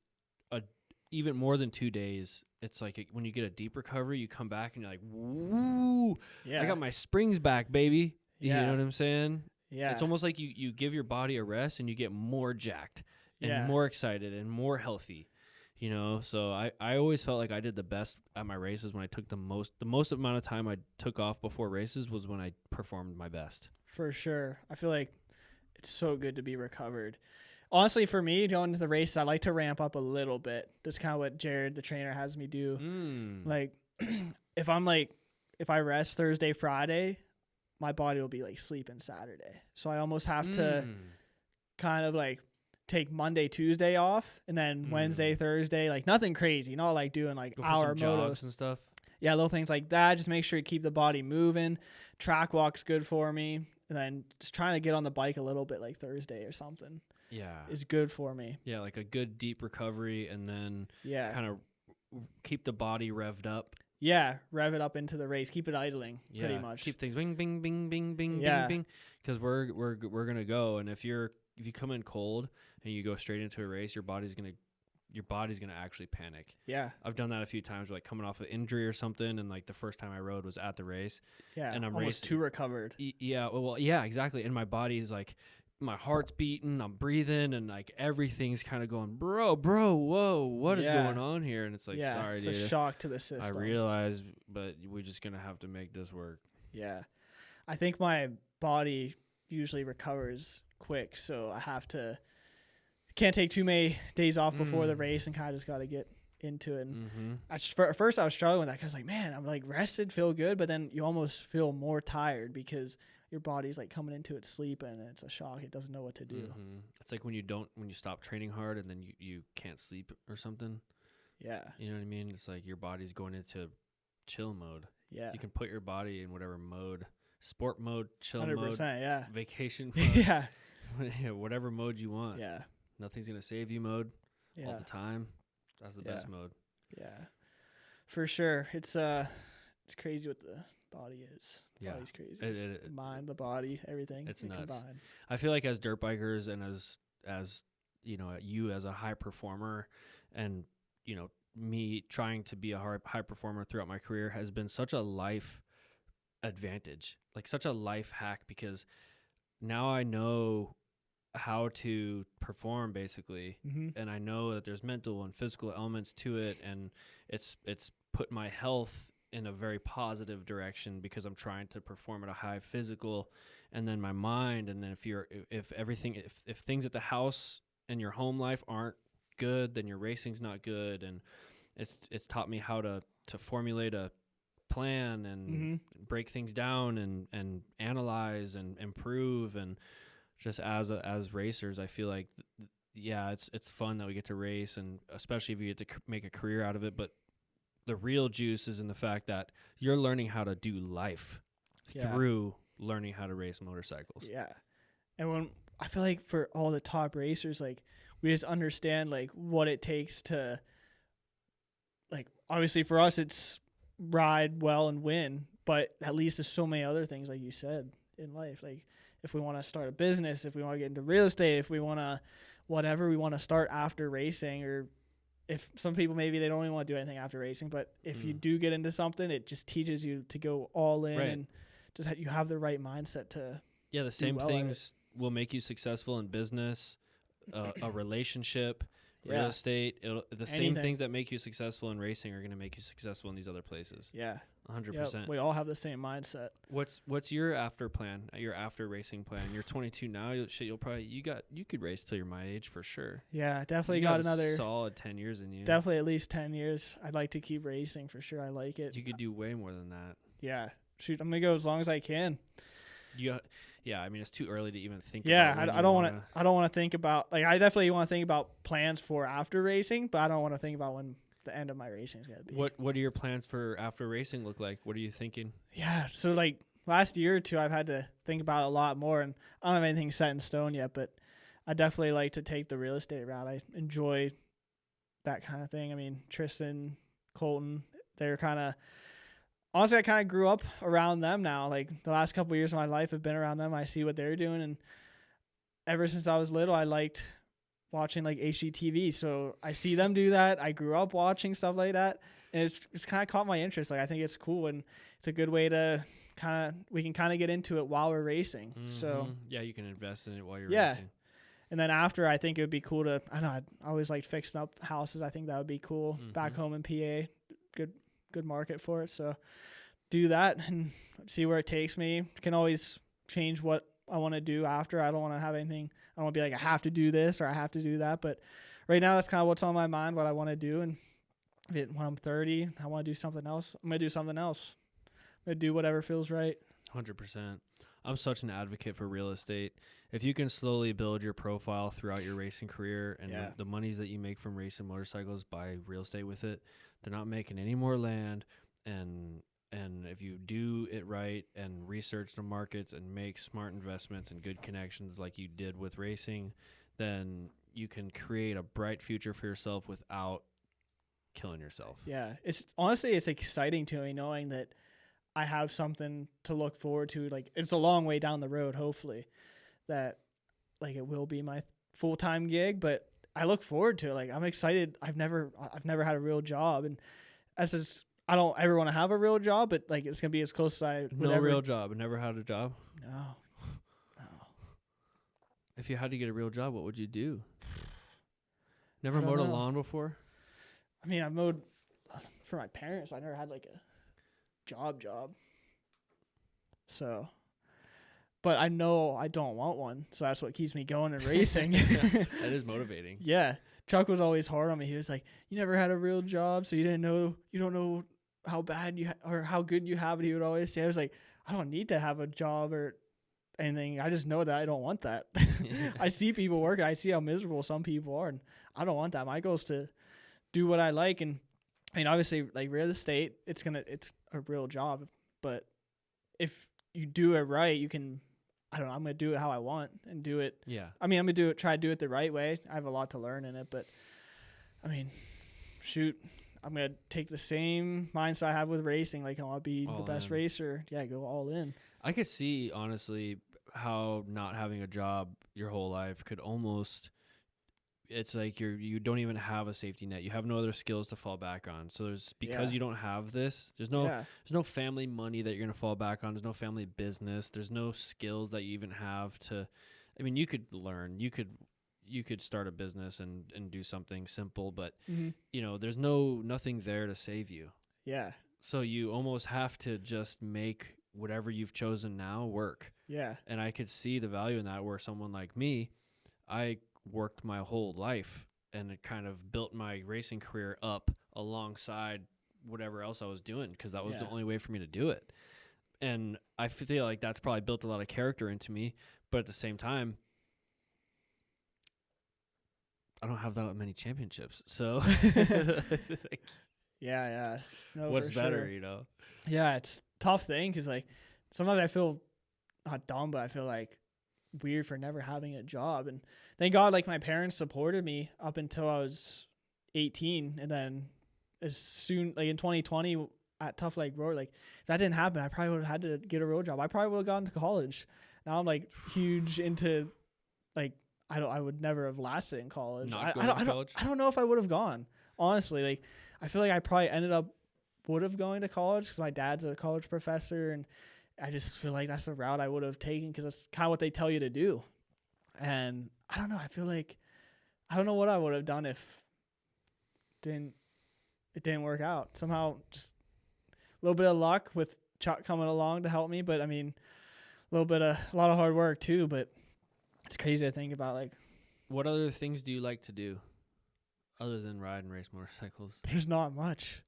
even more than 2 days, it's like when you get a deep recovery, you come back and you're like, woo, I got my springs back, baby. You know what I'm saying? Yeah. It's almost like you give your body a rest and you get more jacked and more excited and more healthy. So I always felt like I did the best at my races when I took the most amount of time I took off before races was when I performed my best. For sure. I feel like it's so good to be recovered. Honestly, for me, going to the races, I like to ramp up a little bit. That's kind of what Jared, the trainer, has me do. Like, if I rest Thursday, Friday, my body will be like sleeping Saturday. So I almost have to kind of like take Monday, Tuesday off, and then Wednesday, Thursday, like nothing crazy, not like doing like hour motos and stuff. Yeah, little things like that. Just make sure you keep the body moving. Track walk's good for me, and then just trying to get on the bike a little bit, like Thursday or something. Yeah, is good for me. Yeah, like a good deep recovery, and then kind of keep the body revved up. Yeah, rev it up into the race. Keep it idling, pretty much. Keep things bing, bing, bing, bing, bing, bing, bing. Because we're gonna go, and if you come in cold and you go straight into a race, your your body's going to actually panic. Yeah. I've done that a few times, like coming off an injury or something. And like the first time I rode was at the race. Yeah. And I'm almost racing. too recovered. Yeah. Well, yeah, exactly. And my body's like, my heart's beating, I'm breathing, and like everything's kind of going, bro, whoa, what is going on here? And it's like, sorry, it's dude. a shock to the system. I realize, but we're just going to have to make this work. Yeah. I think my body usually recovers quick, so I can't take too many days off before the race and kind of just got to get into it. And at first I was struggling with that because like, man, I'm like rested, feel good, but then you almost feel more tired because your body's like coming into its sleep and it's a shock. It doesn't know what to do. It's like when you stop training hard and then you can't sleep or something. Yeah. You know what I mean? It's like your body's going into chill mode. Yeah. You can put your body in whatever mode, sport mode, chill 100%, mode, yeah. vacation mode. Yeah. Whatever mode you want. Yeah. Nothing's going to save you mode all Yeah. the time. That's the best mode. Yeah. For sure. It's crazy what the body is. The body's crazy. The mind, the body, everything. It's nuts. Combined. I feel like as dirt bikers and as you know, you as a high performer and, you know, me trying to be a high performer throughout my career has been such a life advantage, like such a life hack, because now I know how to perform basically. And I know that there's mental and physical elements to it, and it's put my health in a very positive direction because I'm trying to perform at a high physical, and then my mind, and then if things at the house and your home life aren't good, then your racing's not good. And it's taught me how to formulate a plan and break things down and analyze and improve. And just as racers, I feel like it's fun that we get to race, and especially if you get to make a career out of it. But the real juice is in the fact that you're learning how to do life through learning how to race motorcycles. Yeah. And when I feel like for all the top racers, like we just understand like what it takes to, like, obviously for us it's ride well and win, but at least there's so many other things, like you said, in life. Like if we want to start a business, if we want to get into real estate, if we want to whatever we want to start after racing, or if some people maybe they don't even want to do anything after racing, but if you do get into something, it just teaches you to go all in and just you have the right mindset to the same things will make you successful in business, a relationship, real estate. Same things that make you successful in racing are going to make you successful in these other places. 100%. We all have the same mindset. What's your after plan? Your after racing plan? You're 22 now. You could race till you're my age for sure. Yeah, definitely got another solid 10 years in you. Definitely at least 10 years. I'd like to keep racing for sure. I like it. You could do way more than that. Yeah, shoot, I'm gonna go as long as I can. I mean, it's too early to even think. I don't want to think about, like, I definitely want to think about plans for after racing, but I don't want to think about when the end of my racing is gonna be. What are your plans for after racing look like? What are you thinking? Yeah, so like last year or two, I've had to think about it a lot more, and I don't have anything set in stone yet, but I definitely like to take the real estate route. I enjoy that kind of thing. I mean, Tristan, Colton, they're kind of, honestly, I kind of grew up around them now. Like the last couple of years of my life have been around them. I see what they're doing, and ever since I was little, I liked watching like HGTV. So I see them do that. I grew up watching stuff like that, and it's kind of caught my interest. Like I think it's cool, and it's a good way to we can get into it while we're racing. So you can invest in it while you're racing. And then after, I think it would be cool to, I know, I'd always liked fixing up houses. I think that would be cool. Back home in PA, good market for it. So do that and see where it takes me. Can always change what I want to do after. I don't want to have anything. I don't want to be like, I have to do this or I have to do that. But right now, that's kind of what's on my mind, what I want to do. And when I'm 30, I want to do something else. I'm going to do something else. I'm going to do whatever feels right. 100%. I'm such an advocate for real estate. If you can slowly build your profile throughout your racing career, and the monies that you make from racing motorcycles, buy real estate with it, they're not making any more land. And if you do it right and research the markets and make smart investments and good connections like you did with racing, then you can create a bright future for yourself without killing yourself. Yeah, it's exciting to me knowing that I have something to look forward to. Like, it's a long way down the road, hopefully, that like it will be my full-time gig, but I look forward to it. Like I'm excited. I've never had a real job, and I don't ever want to have a real job, but like it's gonna be as close as I would No ever. real job. Never had a job. No. If you had to get a real job, what would you do? Never I don't mowed a know. lawn before? I mean, I mowed for my parents. I never had like a job. So, but I know I don't want one, so that's what keeps me going in racing. That is motivating. Yeah. Chuck was always hard on me. He was like, "You never had a real job, so you don't know how bad or how good you have it." He would always say, I was like, "I don't need to have a job or anything. I just know that I don't want that." I see people working. I see how miserable some people are, and I don't want that. My goal is to do what I like, and I mean, obviously, like real estate, it's a real job, but if you do it right, you can. I don't know. I'm gonna do it how I want and do it. Yeah. I mean, I'm gonna try to do it the right way. I have a lot to learn in it, but I mean, shoot, I'm gonna take the same mindset I have with racing. Like I want to be All the best in. racer. Yeah, go all in. I could see, honestly, how not having a job your whole life could almost, it's like you don't even have a safety net. You have no other skills to fall back on. So because Yeah. you don't have this, there's Yeah. no family money that you're going to fall back on. There's no family business. There's no skills that you even have to, I mean, you could learn, you could start a business and do something simple, but Mm-hmm. you know, there's nothing there to save you. Yeah. So you almost have to just make whatever you've chosen now work. Yeah. And I could see the value in that, where someone like me, I worked my whole life and it kind of built my racing career up alongside whatever else I was doing, because that was the only way for me to do it. And I feel like that's probably built a lot of character into me, but at the same time, I don't have that many championships. So it's like, Yeah. No, what's for better, sure. you know? Yeah, it's a tough thing because like sometimes I feel not dumb, but I feel like weird for never having a job. And thank God, like my parents supported me up until I was 18, and then as soon like in 2020 at Tough Lake Road, like if that didn't happen, I probably would have had to get a real job. I probably would have gone to college. Now I'm like huge into like I would never have lasted in college. Not going to college? I don't know if I would have gone. Honestly, like I feel like I probably would have going to college because my dad's a college professor, and I just feel like that's the route I would have taken because that's kind of what they tell you to do. And I don't know. I feel like I don't know what I would have done if it didn't work out. Somehow, just a little bit of luck with Chuck coming along to help me. But I mean, a lot of hard work too. But it's crazy to think about. Like, What other things do you like to do other than ride and race motorcycles? there's not much.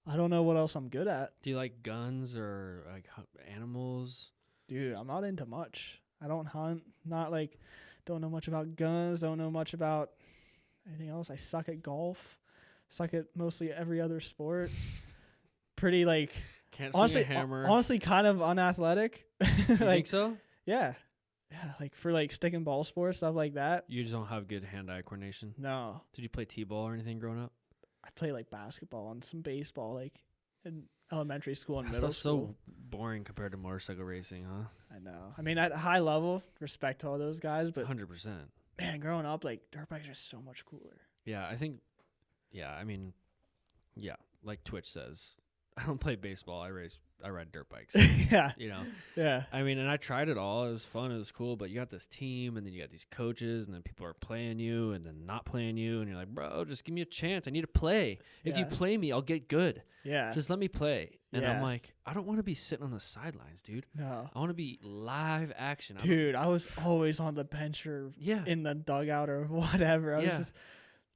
I don't know what else I'm good at. Do you like guns or like animals? Dude, I'm not into much. I don't hunt. Don't know much about guns. Don't know much about anything else. I suck at golf. Suck at mostly every other sport. Pretty like Can't swing a hammer. honestly kind of unathletic. You like think so? yeah. Like for like stick and ball sports, stuff like that. You just don't have good hand-eye coordination. No. Did you play t-ball or anything growing up? I play like basketball and some baseball like in elementary school and That middle stuff's school. so boring compared to motorcycle racing, huh? I know. I mean, at a high level, respect to all those guys, but 100%. man, growing up, like dirt bikes are so much cooler. Yeah, I think. Yeah, I mean, yeah, like Twitch says, I don't play baseball. I ride dirt bikes. Yeah. You know, Yeah. I mean, and I tried it all. It was fun. It was cool. But you got this team, and then you got these coaches, and then people are playing you, and then not playing you, and you're like, bro, just give me a chance. I need to play. If you Yeah. play me, I'll get good. Yeah. Just let me play. And I'm Yeah. like, I don't want to be sitting on the sidelines, dude. No. I want to be live action. Dude, I was always on the bench or Yeah. in the dugout or whatever. I was just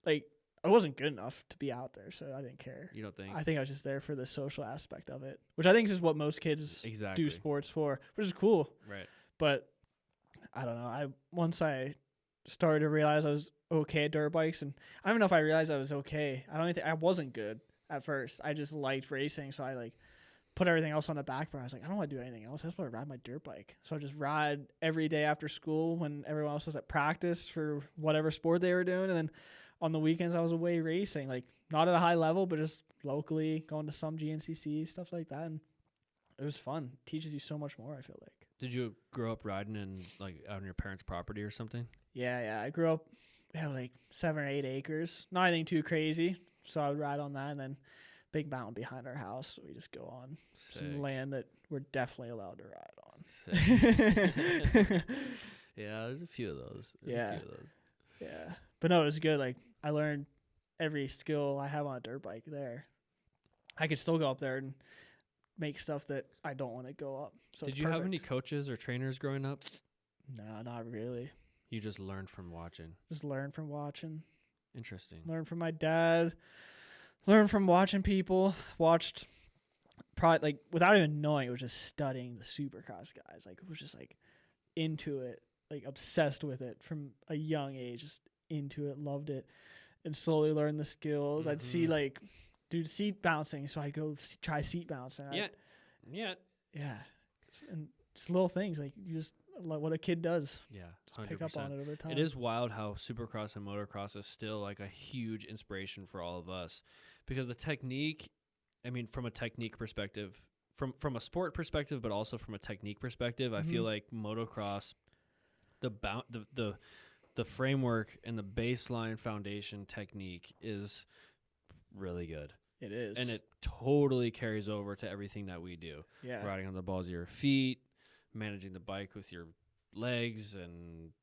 like, I wasn't good enough to be out there, so I didn't care. You don't think? I think I was just there for the social aspect of it, which I think is what most kids Exactly. do sports for, which is cool. Right. But I don't know. Once I started to realize I was okay at dirt bikes, and I don't even know if I realized I was okay. I don't even think I wasn't good at first. I just liked racing, so I like put everything else on the back burner. I was like, I don't want to do anything else. I just want to ride my dirt bike. So I just ride every day after school when everyone else was at practice for whatever sport they were doing, and then on the weekends I was away racing, like not at a high level, but just locally going to some GNCC stuff like that, and it was fun. It teaches you so much more, I feel like. Did you grow up riding in like out on your parents' property or something? Yeah. I grew up, we had like 7 or 8 acres. Not anything too crazy. So I would ride on that, and then big mountain behind our house. So we just go on some Sick. land that we're definitely allowed to ride on. Sick. Yeah, there's a few of those. Yeah. Yeah. But no, it was good. Like I learned every skill I have on a dirt bike there. I could still go up there and make stuff that I don't want to go up. So Did you have any coaches or trainers growing up? No, not really. You just learned from watching. Just learn from watching. Interesting. Learn from my dad. Learn from watching people. Watched probably like without even knowing, it was just studying the supercross guys. Like it was just like into it, like obsessed with it from a young age. Just into it, loved it, and slowly learned the skills. I'd see like dude seat bouncing, so I'd go try seat bouncing. Yeah. And just little things like you just like what a kid does. Yeah, just pick up on it over time. It is wild how Supercross and motocross is still like a huge inspiration for all of us, because the technique, I mean, from a technique perspective, from a sport perspective, but also from a technique perspective, I feel like motocross, the framework and the baseline foundation technique is really good. It is, and it totally carries over to everything that we do. Yeah, Riding on the balls of your feet, managing the bike with your legs, and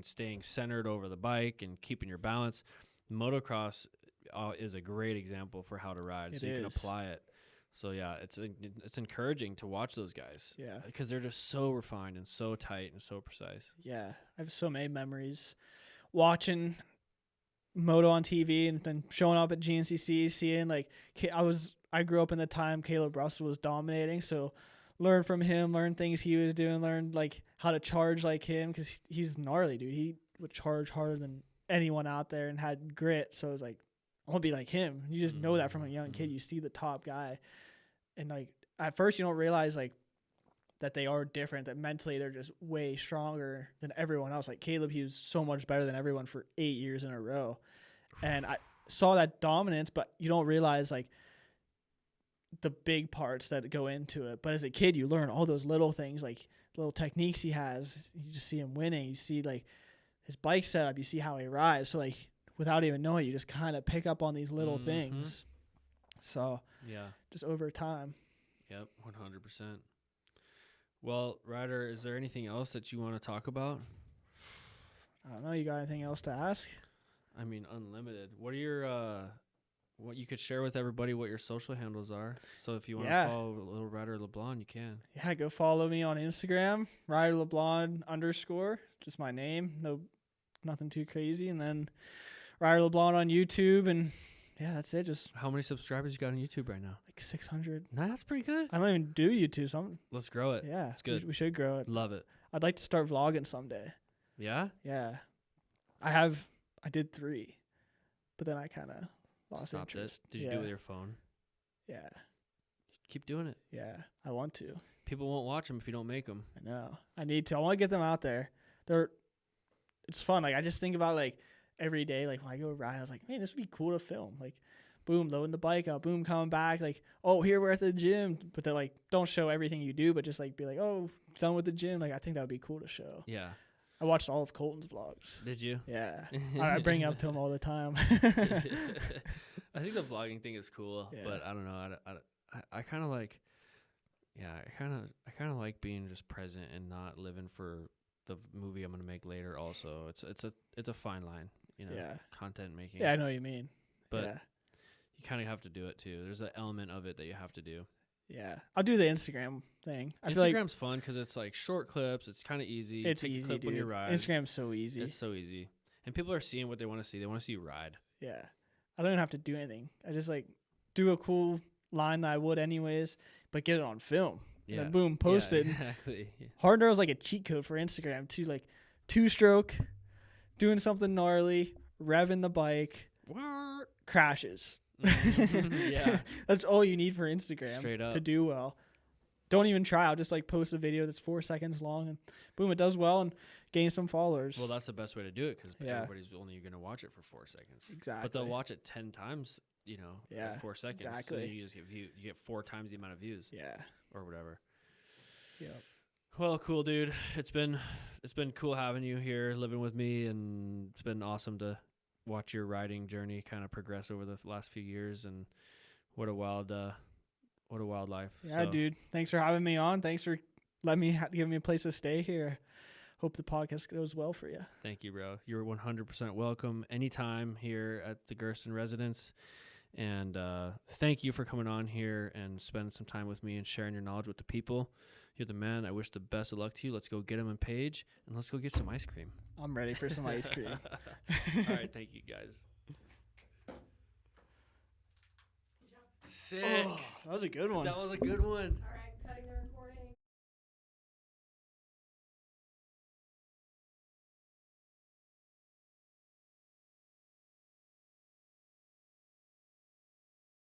staying centered over the bike and keeping your balance. Motocross is a great example for how to ride, so you can apply it. So yeah, it's encouraging to watch those guys. Yeah, because they're just so refined and so tight and so precise. Yeah, I have so many memories watching moto on TV and then showing up at GNCC, seeing like I grew up in the time Caleb Russell was dominating, so learn from him, learn things he was doing, learn like how to charge like him, because he's gnarly, dude. He would charge harder than anyone out there and had grit. So it was like, I want to be like him. You just know that from a young kid. You see the top guy, and like at first you don't realize like that they are different, that mentally they're just way stronger than everyone else. Like Caleb, he was so much better than everyone for 8 years in a row. And I saw that dominance, but you don't realize like the big parts that go into it. But as a kid, you learn all those little things, like little techniques he has. You just see him winning. You see like his bike setup. You see how he rides. So like without even knowing, you just kind of pick up on these little things. So yeah, just over time. Yep, 100%. Well, Ryder, is there anything else that you want to talk about? I don't know. You got anything else to ask? I mean, unlimited. What are your what you could share with everybody what your social handles are? So if you want to follow little Ryder Leblond, you can. Yeah, go follow me on Instagram, Ryder Leblond _, just my name. Nothing too crazy. And then Ryder Leblond on YouTube, and yeah, that's it. Just how many subscribers you got on YouTube right now? Like 600. Nah, that's pretty good. I don't even do YouTube, so let's grow it. Yeah, it's good. We should grow it. Love it. I'd like to start vlogging someday. Yeah? Yeah. I did 3, but then I kind of lost interest. Did you do it with your phone? Yeah. Keep doing it. Yeah, I want to. People won't watch them if you don't make them. I know. I need to. I want to get them out there. It's fun. Like I just think about like every day, like when I go ride, I was like, man, this would be cool to film. Like, boom, loading the bike up, boom, coming back, like, oh, here we're at the gym. But they're like, don't show everything you do, but just like be like, oh, done with the gym. Like, I think that would be cool to show. Yeah. I watched all of Colton's vlogs. Did you? Yeah. I bring it up to him all the time. I think the vlogging thing is cool, but I don't know. I kind of like, I kind of like being just present and not living for the movie I'm gonna make later. Also, it's a fine line, you know. Yeah. Content making. Yeah, I know what you mean. But you kind of have to do it too. There's an element of it that you have to do. Yeah, I'll do the Instagram thing. Instagram's fun because it's like short clips. It's kind of easy. It's easy, dude. When you ride. Instagram's so easy. It's so easy, and people are seeing what they want to see. They want to see you ride. Yeah, I don't even have to do anything. I just like do a cool line that I would anyways, but get it on film. Yeah. And then boom, post it. Exactly. Hard Enduro is like a cheat code for Instagram too. Like 2-stroke, doing something gnarly, revving the bike, crashes. Yeah, that's all you need for Instagram. Straight up. To do well. Don't even try. I'll just like post a video that's 4 seconds long, and boom, it does well and gain some followers. Well, that's the best way to do it because everybody's only going to watch it for 4 seconds. Exactly. But they'll watch it 10 times. You know, for 4 seconds. Exactly. So you just get 4 times the amount of views. Yeah. Or whatever. Yep. Well, cool, dude. It's been cool having you here, living with me, and it's been awesome to watch your riding journey kind of progress over the last few years. And what a wild life. Yeah, dude. Thanks for having me on. Thanks for giving me a place to stay here. Hope the podcast goes well for you. Thank you, bro. You're 100% welcome anytime here at the Gersten residence. And thank you for coming on here and spending some time with me and sharing your knowledge with the people. You're the man. I wish the best of luck to you. Let's go get him and Paige, and let's go get some ice cream. I'm ready for some ice cream. All right. Thank you, guys. Sick. Oh, that was a good one. That was a good one. All right, cutting the recording.